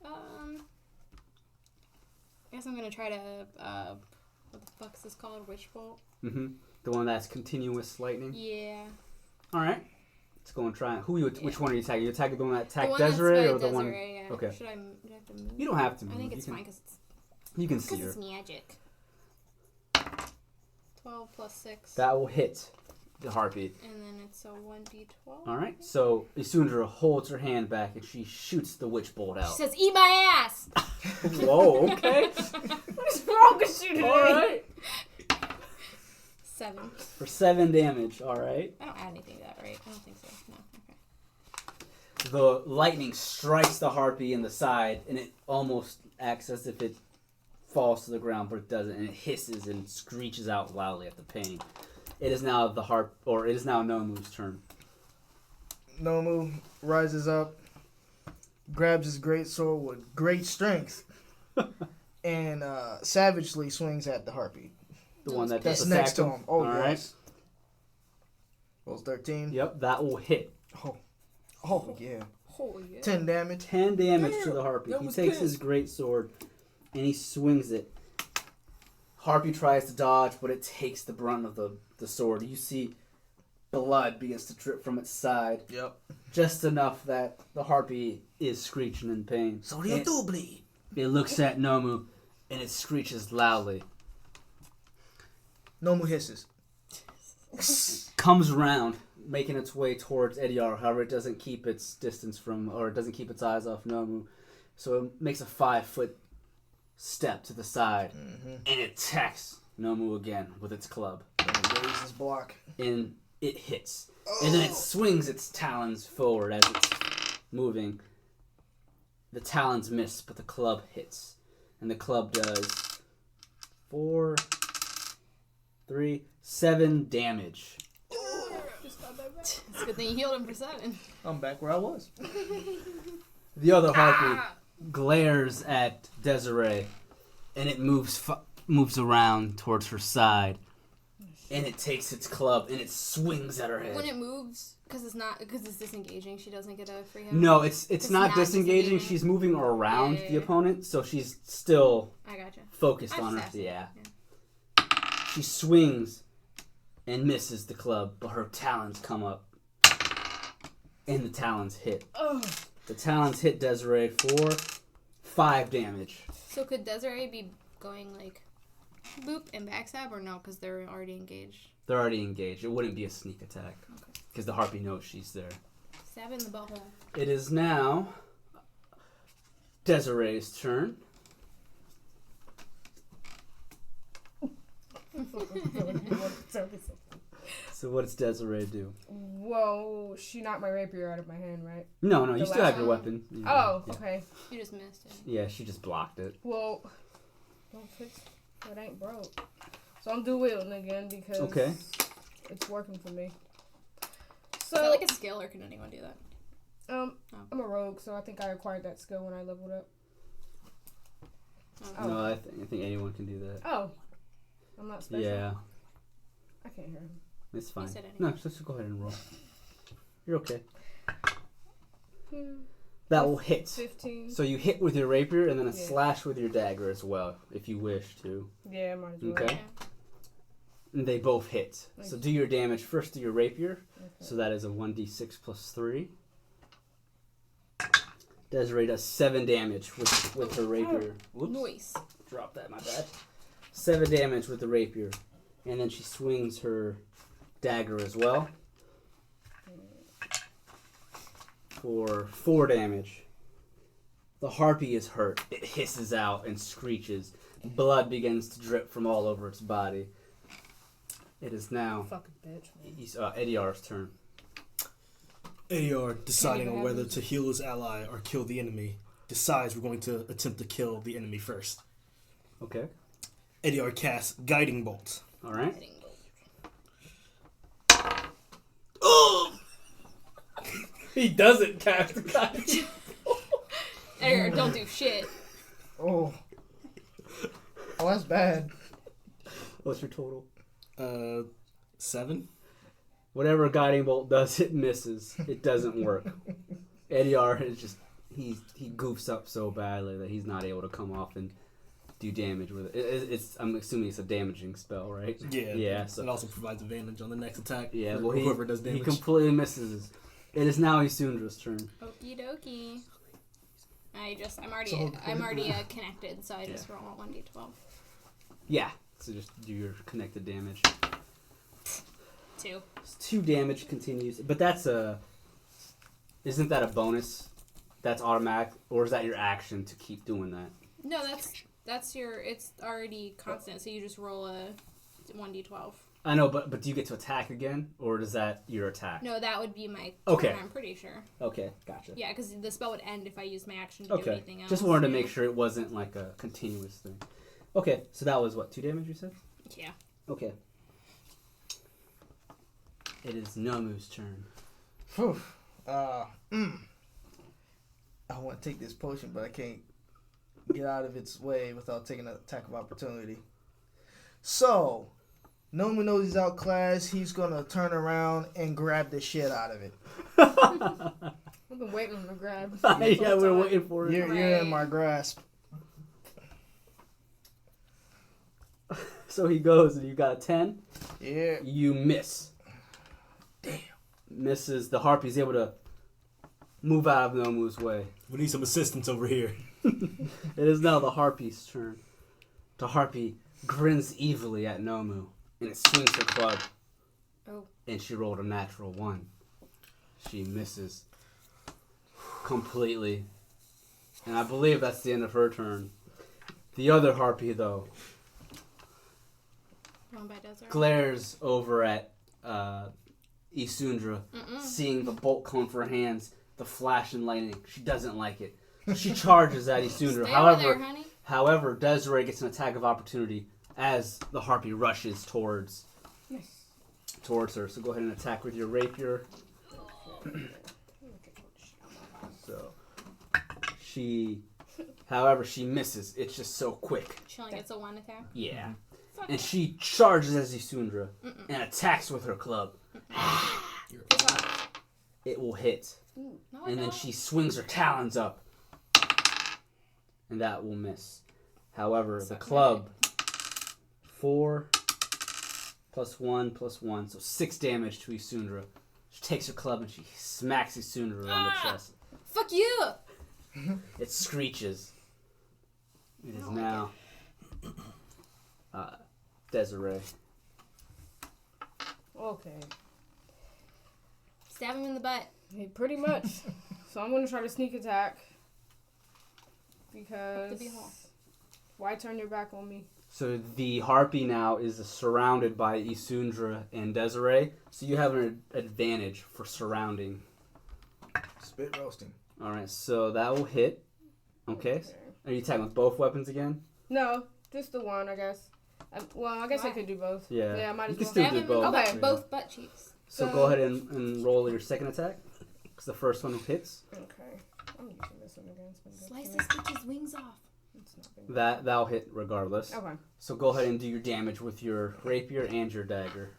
I guess I'm gonna try to, what the fuck's this called? Witch Bolt? Mm-hmm. The one that's continuous lightning. Yeah. All right. Let's go and try it. Which one are you attacking? You attacking the one that The attacked one Desiree that's or the one? Desiree, yeah. Okay. Should I have to move? You don't have to move. I think You it's can- fine because You can see her. it's magic. 12 plus 6. That will hit the heartbeat. And then it's a 1d12. All right. So Isundra holds her hand back and she shoots the witch bolt She out. says, eat my ass! Whoa. Okay. What's wrong with you today? All right. 7. For 7 damage. All right. I don't add anything to that, right? I don't think so. No. Okay. The lightning strikes the harpy in the side, and it almost acts as if it falls to the ground, but it doesn't, and it hisses and screeches out loudly at the pain. It is now Nomu's turn. Nomu rises up, grabs his great sword with great strength, and savagely swings at the harpy. The one that That's just next to attacked him. Oh, All right. yes. Rolls 13. Yep, that will hit. Oh, yeah. Oh, yeah. 10 damage. 10 damage to the harpy. that He was takes his pissed. great sword and he swings it. Harpy tries to dodge, but it takes the brunt of the sword. You see blood begins to drip from its side. Yep. Just enough that the harpy is screeching in pain. So you do bleed. It looks at Nomu and it screeches loudly. Nomu hisses. Comes around, making its way towards Ediar. However, it doesn't keep its distance from, or it doesn't keep its eyes off Nomu. So it makes a 5-foot step to the side and it attacks Nomu again with its club. Raises block. And it hits. And then it swings its talons forward as it's moving. The talons miss, but the club hits. And the club does 4, 3, 7 damage. It's a good thing you healed him for 7. I'm back where I was. The other harpy glares at Desiree, and it moves around towards her side, and it takes its club and it swings at her head. When it moves, because it's disengaging, she doesn't get a free hit. No, it's It's not not disengaging. disengaging. She's moving around Yeah. the opponent, so she's still I gotcha. focused I'm on her. just Yeah. asking. She swings and misses the club, but her talons come up, and the talons hit. Oh, The talons hit Desiree for 5 damage. So could Desiree be going like boop and backstab or no? Because they're already engaged. They're already engaged. It wouldn't be a sneak attack because the harpy knows she's there. Stab in the butthole. It is now Desiree's turn. So what does Desiree do? Whoa, she knocked my rapier out of my hand, right? No, you The still have last your one? weapon. Yeah. Oh, Yeah. okay. You just missed it. Yeah, she just blocked it. Well, don't fix what ain't broke. So I'm dual wielding again because Okay. it's working for me. Is that So like a skill or can anyone do that? I'm a rogue, so I think I acquired that skill when I leveled up. Oh. No, I think anyone can do that. Oh, I'm not special. Yeah, I can't hear him. it's fine. said anything. No, just go ahead and roll. You're okay. Hmm, That will hit. 15. So you hit with your rapier and then a Yeah. slash with your dagger as well, if you wish to. Yeah, might as well. Okay. Yeah. And they both hit. So do your damage first to your rapier. Okay. So that is a 1d6 plus 3. Desiree does 7 damage with her rapier. Whoops. Noise. Drop that, my bad. 7 damage with the rapier. And then she swings her dagger as well. for 4 damage. The harpy is hurt. It hisses out and screeches. Blood begins to drip from all over its body. It is now Fucking bitch. Ediar's turn. AR, deciding Can't on even whether have to heal his ally or kill the enemy, decides we're going to attempt to kill the enemy first. Okay. AR casts Guiding Bolt. All right. He doesn't cast the guiding. Edgar, don't do shit. Oh. Oh, that's bad. What's your total? 7. Whatever guiding bolt does, it misses. It doesn't work. Ediar is just he goofs up so badly that he's not able to come off and do damage with it. It's I'm assuming it's a damaging spell, right? Yeah. Yeah. It So also provides advantage on the next attack. yeah. for Well, whoever does he damage. completely misses. It is now Isundra's turn. Okie dokie. I'm So already connected, so I just roll a 1d12. Yeah. So just do your connected damage. 2. 2 damage continues, but that's isn't that a bonus? That's automatic, or is that your action to keep doing that? No, that's it's already constant, so you just roll a 1d12. I know, but do you get to attack again, or is that your attack? No, that would be my Okay. turn, I'm pretty sure. Okay, gotcha. Yeah, because the spell would end if I used my action to do Okay, anything else. just wanted to make sure it wasn't like a continuous thing. Okay, so that was what, 2 damage you said? Yeah. Okay. It is Nomu's turn. Whew. I want to take this potion, but I can't get out of its way without taking an attack of opportunity. So, Nomu knows he's outclassed. He's going to turn around and grab the shit out of it. We've been waiting on the grab. Yeah, we're waiting for it. You're in my grasp. So he goes, and you got a 10. Yeah. You miss. Damn. Misses. The harpy's able to move out of Nomu's way. We need some assistance over here. It is now the harpy's turn. The harpy grins evilly at Nomu, and it swings her club. Oh. And she rolled a natural 1. She misses completely. And I believe that's the end of her turn. The other harpy, though, Run by Desert. glares over at Isundra, seeing the bolt come from her hands, the flash and lightning. She doesn't like it. She charges at Isundra. Stay over there, honey. However, Desiree gets an attack of opportunity as the harpy rushes towards her. So go ahead and attack with your rapier. So however, she misses. It's just so quick. She only gets a 1 attack. Yeah. And she charges as Isundra and attacks with her club. It will hit. No, And then she swings her talons up. And that will miss. However, the club, 4 plus 1 plus 1, so 6 damage to Isundra. She takes her club and she smacks Isundra on the chest. Fuck you! It screeches. It is now Desiree. Okay. Stab him in the butt. Hey, pretty much. So I'm gonna try to sneak attack. Because Could be hard. why turn your back on me? So the harpy now is surrounded by Isundra and Desiree. So you have an advantage for surrounding. Spit roasting. Alright, so that will hit. Okay. Are you attacking with both weapons again? No, just the one, I guess. I guess I could do both. Yeah. Yeah, I might You as can well. still Stab do him both. in the butt, Okay. both butt cheeks. So go ahead and roll your second attack. Because the first one hits. Okay. I'm using this one again. It's been good Slice to me. this bitch's wings off. It's not been good. That'll hit regardless. Okay. So go ahead and do your damage with your rapier and your dagger.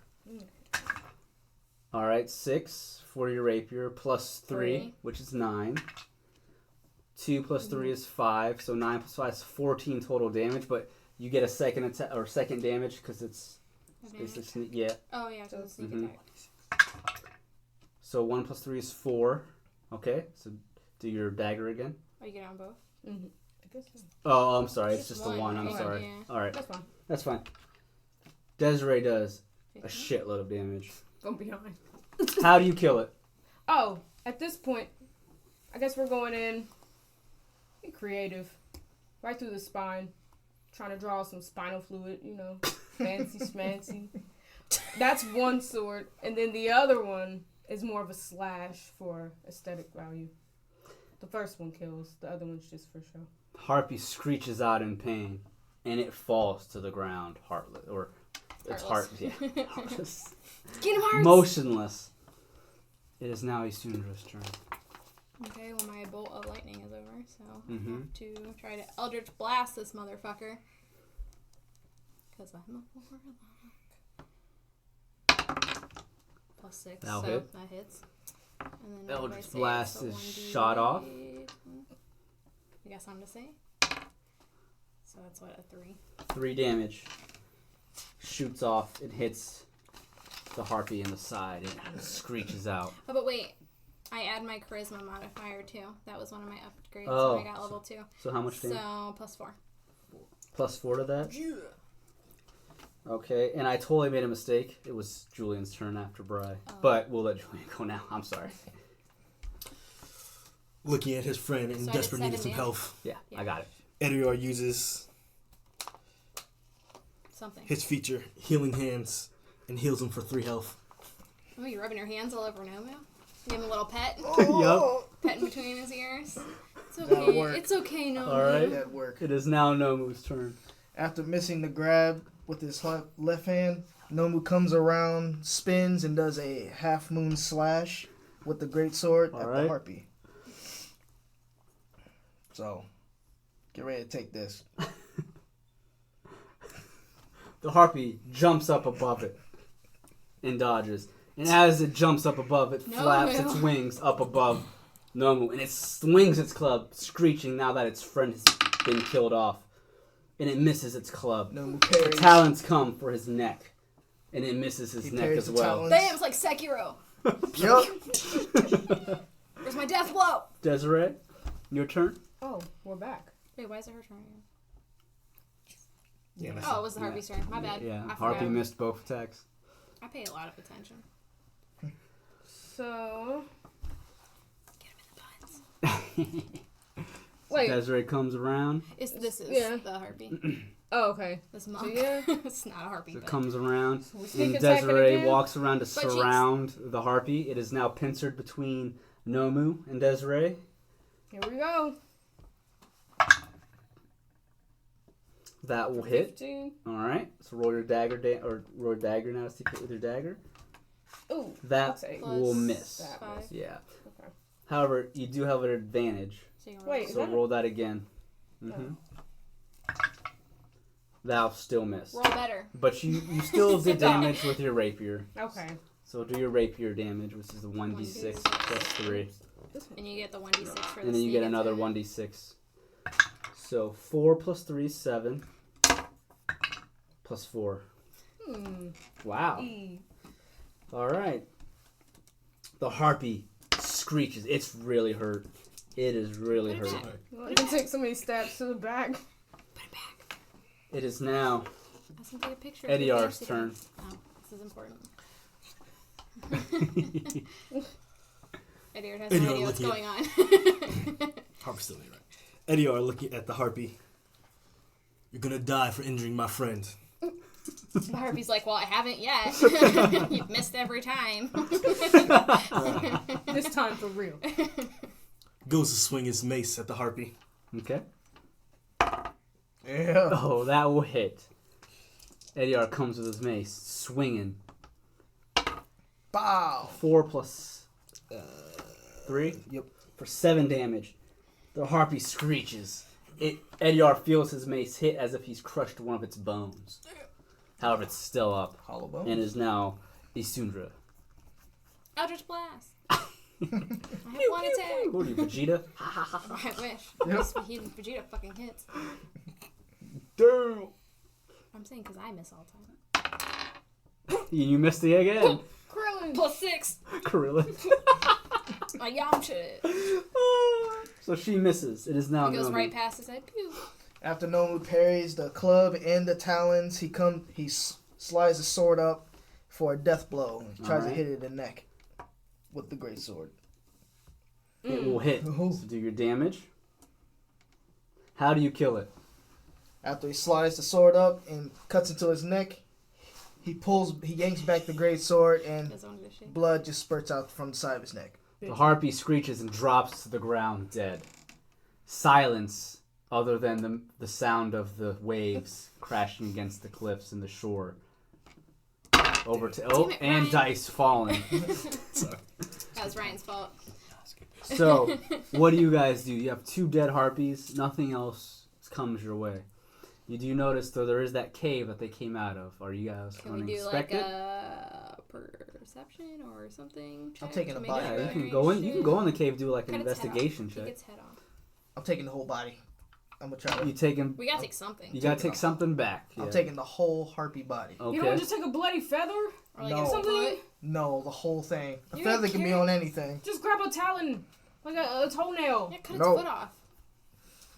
Alright, 6 for your rapier, plus 3, 3. which is 9. 2 plus 3 is 5, so 9 plus 5 is 14 total damage, but you get a second attack or second damage because it's Advantage. yeah. Oh, yeah, because it's sneak Mhm. attack. So 1 plus 3 is 4. Okay, so do your dagger again. Oh, you get on both? Mm-hmm. I guess so. Oh, I'm sorry, it's Just just the one, 1. I'm okay, sorry. yeah. Alright, That's fine. that's fine. Desiree does a 15? shitload of damage. Don't be on. How do you kill it? Oh, at this point, I guess we're going in. Be creative. Right through the spine. Trying to draw some spinal fluid, you know. Fancy schmancy. That's one sword. And then the other one is more of a slash for aesthetic value. The first one kills. The other one's just for show. Harpy screeches out in pain, and it falls to the ground, heartless, or it's Heartless. heartless, Kingdom Hearts! motionless. It is now Isundra's turn. Okay, well my bolt of lightning is over, so Mhm. I have to try to Eldritch Blast this motherfucker. Because I'm a warlock. +6, That'll so hit. that hits. And then what Eldritch did I say? Blast So is 1d8. shot off. You got something to say? So that's what, a 3? 3 damage. Shoots off. It hits the harpy in the side. It screeches out. Oh, but wait. I add my charisma modifier too. That was one of my upgrades Oh, when I got level 2. So how much damage? So +4. +4 to that? Okay, and I totally made a mistake. It was Julian's turn after Bry. Oh. But we'll let Julian go now. I'm sorry. Looking at his friend in So I did desperate need of 7 some damage. health, Yeah, I got it. Edior uses Something. his feature, Healing Hands, and heals him for 3 health. Oh, you're rubbing your hands all over Nomu? Give him a little pet? Yup. Pet in between his ears? It's That'll okay. work. It's okay, Nomu. All right. That work. It is now Nomu's turn. After missing the grab with his left hand, Nomu comes around, spins, and does a half moon slash with the great sword at Alright. the harpy. So, get ready to take this. The harpy jumps up above it and dodges. And as it jumps up above, it flaps its wings up above Nomu. And it swings its club, screeching now that its friend has been killed off. And it misses its club. Nomu The parries. talons come for his neck. And it misses his He neck parries as the well. talons. Damn, it's like Sekiro. Yup. Where's my death blow? Desiree, your turn. Oh, we're back. Wait, why is it her turn again? Yeah, Oh, it was the Harpy's turn. My bad. Yeah, I harpy forgot. missed both attacks. I pay a lot of attention. So, Get him in the buns. wait. Desiree comes around. This is Yeah. the Harpy. Oh, okay. This So, monk. yeah. It's not a Harpy, So it but comes around. We sneak And attacking Desiree again? walks around to cheeks. surround the harpy. It is now pincered between Nomu and Desiree. Here we go. That will hit. 15. All right. So roll your dagger, or roll your dagger now to see if you hit with your dagger. Ooh. That I'll take Plus will miss. that. 5. Yeah. Okay. However, you do have an advantage. So you can Wait, roll. is So that roll that again. Mm-hmm. That'll still miss. Roll better. But you still did Sit down. damage with your rapier. Okay. So do your rapier damage, which is the 1d6 plus 3. And you get the 1d6 for the And then you get sneak another attack. 1d6. So 4 plus 3 is 7. Plus 4. Wow. E. Alright. The harpy screeches. It's really hurt. It is really Put it hurt. back. Well, you can take so many stabs to the back. Put it back. It is now I was gonna take a picture. of your Ediar's fancy turn. dance. Oh, this is important. Ediar has Ediar no idea what's looking going on. Harpy's still there, right? Edior looking at the harpy. You're gonna die for injuring my friend. The Harpy's like, well, I haven't yet. You've missed every time. This time for real. Goes to swing his mace at the harpy. Okay. Yeah. Oh, that will hit. Ediar comes with his mace, swinging. Bow. 4 plus 3? Yep. For 7 damage. The harpy screeches. Ediar feels his mace hit as if he's crushed one of its bones. However, it's still up Hollow bone. and is now Isundra. Eldritch Blast. I have one attack. What are you, Vegeta? I wish. Yep. Vegeta fucking hits. Damn. I'm saying because I miss all the time. You missed it again. Krillin. +6. Krillin. My Yamcha. So she misses. It is now He goes Nomu. right past his head. Pew. After Nomu parries the club and the talons, he slides the sword up for a death blow. He tries to Alright. hit it in the neck with the great sword. It will hit. Oh. So do your damage. How do you kill it? After he slides the sword up and cuts into his neck, he yanks back the great sword, and His own shit. blood just spurts out from the side of his neck. The harpy screeches and drops to the ground dead. Silence, other than the sound of the waves crashing against the cliffs and the shore. Over to Damn it, and Ryan. dice falling. Sorry. That was Ryan's fault. So, what do you guys do? You have 2 dead harpies. Nothing else comes your way. You do notice, though, there is that cave that they came out of. Are you guys Can going we to do inspect like it? a perception or something? I'm check taking to a make body Yeah, sure you can we go in. You can should- go in the cave, do like an Cut its head off. investigation Take check. its head off. I'm taking the whole body. I'm gonna try You to. taking? We gotta take something. You gotta take something back. I'm yeah. taking the whole harpy body. Okay. You don't just take a bloody feather? Or like No. a foot. No, the whole thing. A You feather don't can be care? on anything. Just grab a talon, like a toenail. Yeah, cut its No. foot off.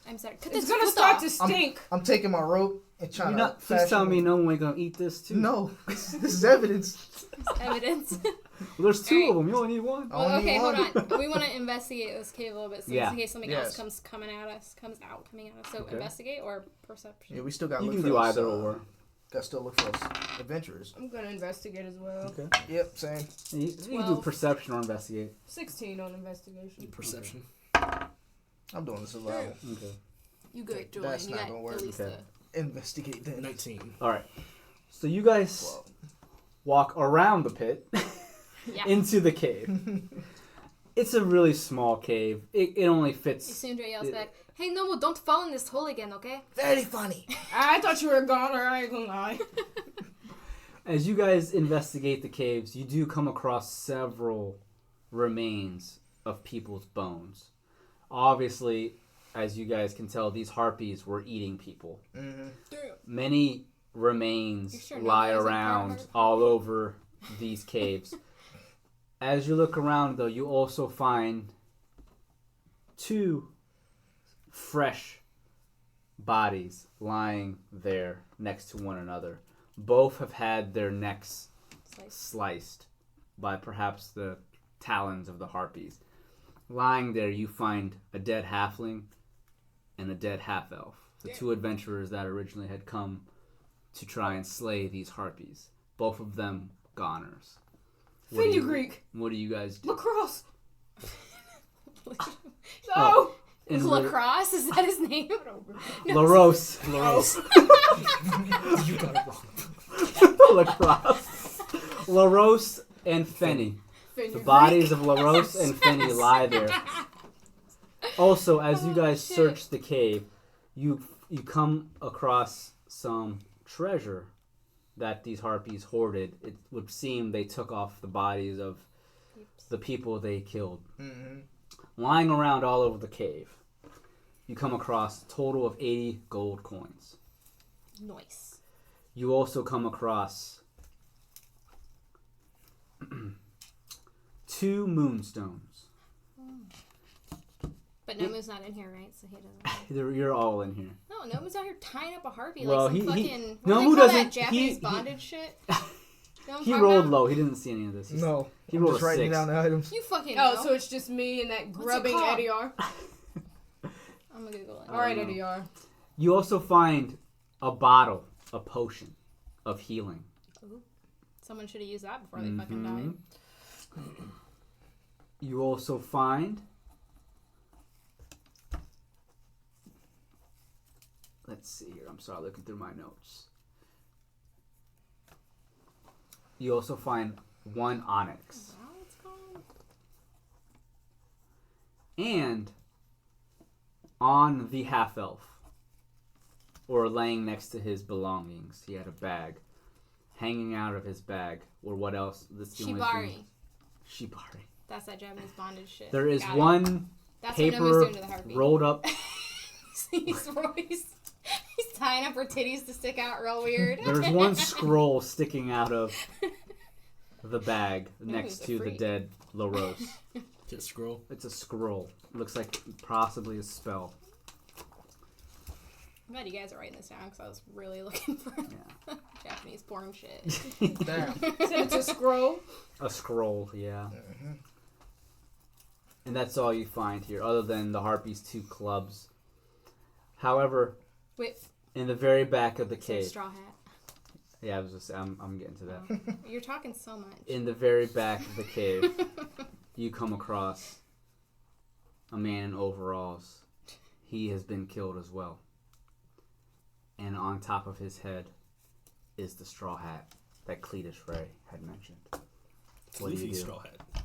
I'm sorry. Cut It's its gonna foot start off. to stink. I'm taking my rope and trying You're to. not. Please tell fashion me it. no one ain't gonna eat this too. No, this is evidence. It's evidence. Well, there's 2 Alright. of them. You only need one. I Well, only okay, hold wanted- on. We want to investigate this cave a little bit, so Yeah. in case something Yes. else comes out, coming at us. So Okay. investigate or perception. Yeah, we still got to You look can for do us, either or. Got to still look for us adventurers. I'm gonna investigate as well. Okay. Yep, same. You can do 12. perception or investigate. 16 on investigation. Perception. I'm doing survival. Okay. You good, Joy? That's You not got gonna work. Elisa. Okay. Investigate then. 19. All right. So you guys Well, walk around the pit Yeah. into the cave. It's a really small cave. It only fits. Sandra yells it- back, "Hey, Nobu, don't fall in this hole again, okay?" very funny. I thought you were a goner, I ain't gonna lie. As you guys investigate the caves, you do come across several remains of people's bones. Obviously, as you guys can tell, these harpies were eating people. Mm-hmm. Many You remains sure lie Nobu isn't part of around our- all over these caves. As you look around, though, you also find 2 fresh bodies lying there next to one another. Both have had their necks sliced by perhaps the talons of the harpies. Lying there, you find a dead halfling and a dead half-elf, the 2 adventurers that originally had come to try and slay these harpies. Both of them goners. What do you- Fenugreek. What do you guys do? Lacrosse. Oh. No. In Lacrosse, is that his name? LaRose. You got it wrong. Lacrosse. LaRose and Fenny. The Fenugreek. bodies of LaRose and Fenny lie there. Also, as you guys shit. search the cave, you come across some treasure that these harpies hoarded. It would seem they took off the bodies of the people they killed. Mm-hmm. Lying around all over the cave, you come across a total of 80 gold coins. Nice. You also come across 2 moonstones. But Nomu's not in here, right? So he doesn't. You're all in here. No, Nomu's out here tying up a harpy Well, like some he- fucking. Nomu what do they call doesn't- that Japanese he- bondage shit? You know what I'm He talking rolled about? low. He didn't see any of this. No, He I'm rolled just a writing 6. down the items. You fucking Oh, know. so it's just me and that it grubbing called? Eddie R. I'm gonna Google it. All right, know. Eddie R. You also find a bottle, a potion of healing. Someone should have used that before they fucking Mhm. died. You also find. Let's see here. I'm sorry, looking through my notes. You also find 1 onyx. Is that what it's called? And on the half elf, or laying next to his belongings, he had a bag. Hanging out of his bag, or what else? This is the only Shibari. thing- Shibari. That's that Japanese bondage shit. There is Got it. one That's what Nomu's paper doing to the harpy. rolled up. he's tying up her titties to stick out real weird. There's one scroll sticking out of the bag next he's a to the freak. dead LaRose. Just scroll. It's a scroll. It looks like possibly a spell. I'm glad you guys are writing this down because I was really looking for Yeah. Japanese porn shit. Damn. So it's a scroll. A scroll, yeah. And that's all you find here, other than the Harpy's 2 clubs. However, Wait, in the very back of the so cave. straw hat. Yeah, I was just. I'm getting to that. You're talking so much. In the very back of the cave, you come across a man in overalls. He has been killed as well. And on top of his head is the straw hat that Cletus Ray had mentioned. What do you do? Straw hat.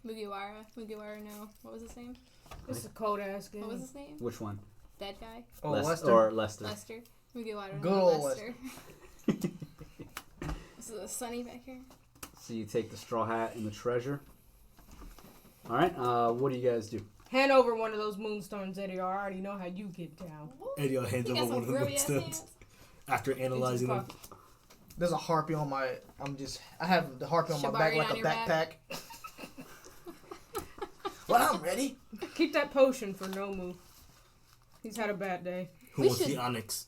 Mugiwara, no. What was his name? It's a cold ass game. What was his name? Which one? Dead guy? Oh, Lester. Lester. Or Lester. Lester. Mugiwara, Good no old Lester. Is it Sunny back here? So you take the straw hat and the treasure. All right. What do you guys do? Hand over one of those moonstones, Eddie. I already know how you get down. Eddie hands You over got one some of the grubby ass moonstones hands. after analyzing them. There's a harpy on my. I have the harpy on my back Shibari like on a your backpack. back. Well, I'm ready. Keep that potion for Nomu. He's had a bad day. Who We wants should- the onyx?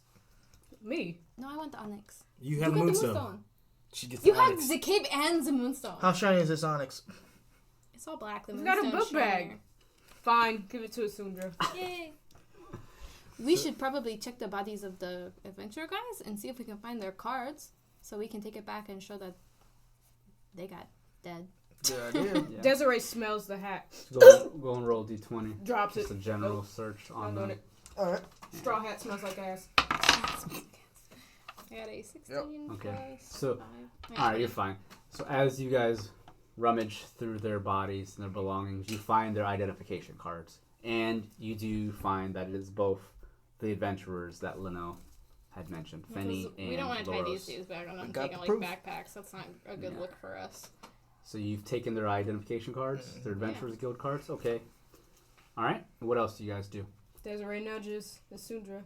Me. No, I want the onyx. You have You the got the moonstone. moonstone. She gets You the have onyx. the cape and the moonstone. How shiny is this onyx? It's all black. The He's got a moonstone's book bag. shinier. Fine. Give it to Asundra. Yay. We should probably check the bodies of the adventure guys and see if we can find their cards so we can take it back and show that they got dead. Good idea. Yeah. Desiree smells the hat. Go and roll D20. Drops Just it. a general search on I'm doing them. it. All right. Straw hat smells like ass. I got a 16 Okay. plus So, 5. all right, you're fine. So as you guys rummage through their bodies and their belongings, you find their identification cards, and you do find that it is both the adventurers that Leno had mentioned, Fenny and we don't want to tie these Loros. dudes back on. I'm got taking the like proof. backpacks. That's not a good Yeah. look for us. So you've taken their identification cards, their adventurers guild cards. Okay. All right. What else do you guys do? Desiree nudges Asundra.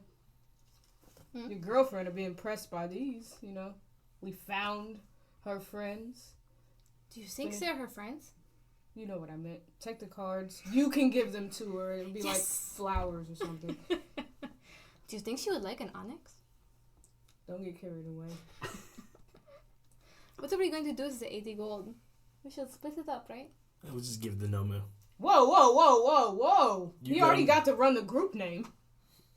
Hmm? Your girlfriend will be impressed by these, you know. We found her friends. Do you think Yeah. they're her friends? You know what I meant. Take the cards. You can give them to her. It'll be like Yes. flowers or something. Do you think she would like an onyx? Don't get carried away. What are we going to do with the 80 gold? We should split it up, right? We'll just give the Nomu. Whoa, whoa, whoa, whoa, whoa. You He got already him. got to run the group name.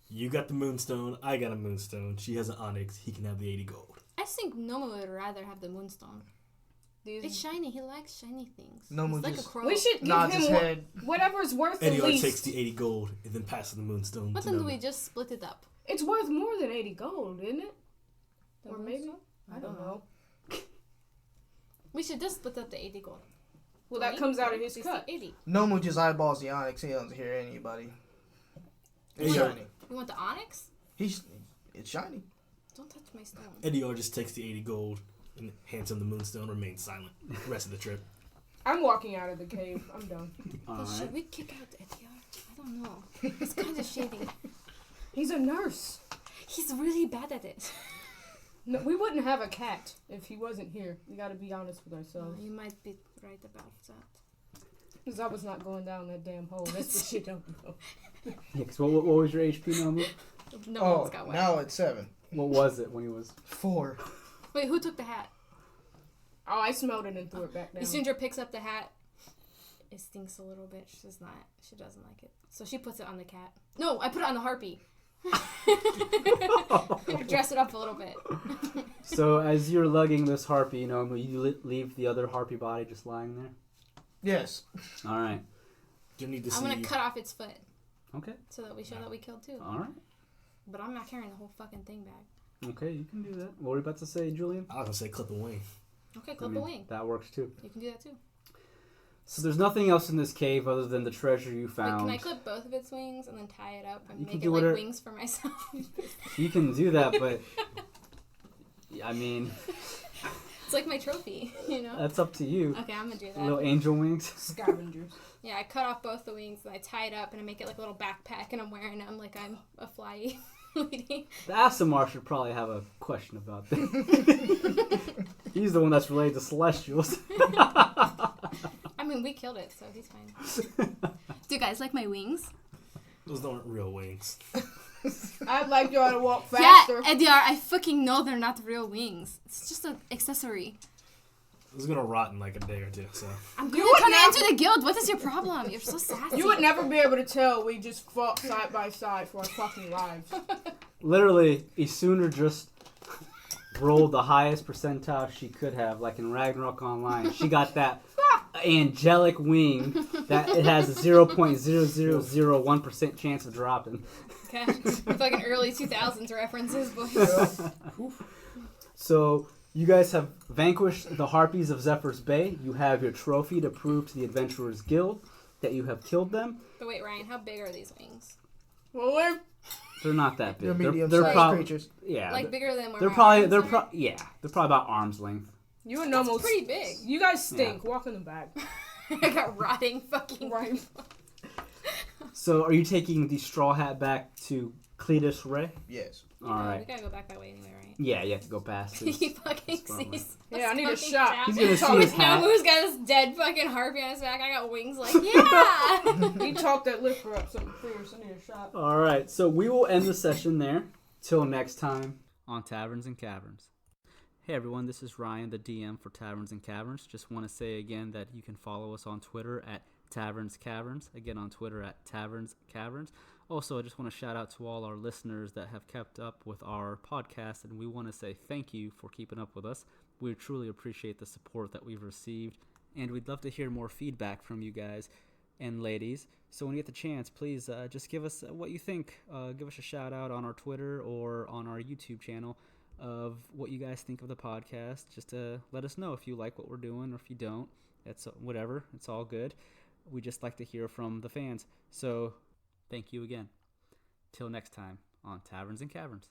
You got the moonstone. I got a moonstone. She has an onyx. He can have the 80 gold. I think Nomu would rather have the moonstone. It's shiny. He likes shiny things. Nomu He's like a just crow. We should give Nods him his head. whatever's worth the Eddie least. takes the 80 gold and then passes the moonstone But to then Nomu. we just split it up. It's worth more than 80 gold, isn't it? The Or maybe? moonstone? I don't know. We should just split up the 80 gold. Well, that comes out of his 60, cut. 80. Nomu just eyeballs the onyx. He doesn't hear anybody. It's Yeah. shiny. You want the onyx? It's shiny. Don't touch my stone. Eddie just takes the 80 gold and hands him the moonstone, remains silent the rest of the trip. I'm walking out of the cave. I'm done. All But should right. we kick out Edyar? I don't know. It's kind of shady. He's a nurse. He's really bad at it. No, we wouldn't have a cat if he wasn't here. We gotta be honest with Oh, ourselves. you might be right about that. Because I was not going down that damn hole. That's the shit don't know. Yeah, 'cause what was your HP, Nomu? No Oh, one's got one. now it's 7. What was it when he was? 4. Wait, who took the hat? Oh, I smelled it and threw it back down. Isundra picks up the hat. It stinks a little bit. She doesn't like it. So she puts it on the cat. No, I put it on the harpy. Dress it up a little bit. So as you're lugging this harpy, Nomu, you leave the other harpy body just lying there. Yes. All right. You need to I'm see. gonna cut off its foot Okay. so that we show that we killed two. All right. But I'm not carrying the whole fucking thing back. Okay, you can do that. What were you about to say, Julian? I was gonna say clip a wing. Okay, I clip mean, a wing. that works too. You can do that too. So there's nothing else in this cave other than the treasure you Wait, found. can I clip both of its wings and then tie it up and You can make do it like whatever- wings for myself? You can do that, but I mean, It's like my trophy, you know? that's up to you. Okay, I'm gonna do Little that. angel wings. Scavengers. Yeah, I cut off both the wings and I tie it up and I make it like a little backpack and I'm wearing them like I'm a fly lady. The Asimar should probably have a question about that. He's the one that's related to Celestials. I mean, we killed it, so he's fine. Do you guys like my wings? Those aren't real wings. I'd like y'all to walk faster. Yeah, Edyar, I fucking know they're not real wings. It's just an accessory. It's gonna rot in like a day or two. So I'm You gonna would turn it never- into the guild. What is your problem? You're so sassy. You would never be able to tell we just fought side by side for our fucking lives. Literally, Isuna just rolled the highest percentile she could have, like in Ragnarok Online. She got that angelic wing that it has a 0.0001% chance of dropping. Okay. Fucking early 2000s references, boys. So you guys have vanquished the Harpies of Zephyr's Bay. You have your trophy to prove to the Adventurers Guild that you have killed them. But wait, Ryan, how big are these wings? Well, They're not that big. They're They're medium-sized probably creatures. yeah. Like bigger than where they're my probably arms they're are? they're probably about arm's length. you and That's Nomos. pretty big. You guys stink. Walk in the back. I got rotting fucking Right. So are you taking the straw hat back to Cletus Ray? Yes. All We right. gotta go back that way anyway, right? Yeah, you have to go past this. He fucking this front way. sees. Yeah, I need a fucking shot. chap He's gonna see with his hat. Nomu's got this dead fucking harpy on his back. I got wings like, yeah! He talked that liquor up something fierce. I need a shot. All right, so we will end the session there. Till next time on Taverns and Caverns. Hey everyone, this is Ryan, the DM for Taverns and Caverns. Just want to say again that you can follow us on Twitter at Taverns Caverns. Again on Twitter at Taverns Caverns. Also, I just want to shout out to all our listeners that have kept up with our podcast, and we want to say thank you for keeping up with us. We truly appreciate the support that we've received, and we'd love to hear more feedback from you guys and ladies. So when you get the chance, please just give us what you think. Give us a shout out on our Twitter or on our YouTube channel of what you guys think of the podcast. Just to let us know if you like what we're doing or if you don't. That's whatever. It's all good. We just like to hear from the fans. So thank you again. Till next time on Taverns and Caverns.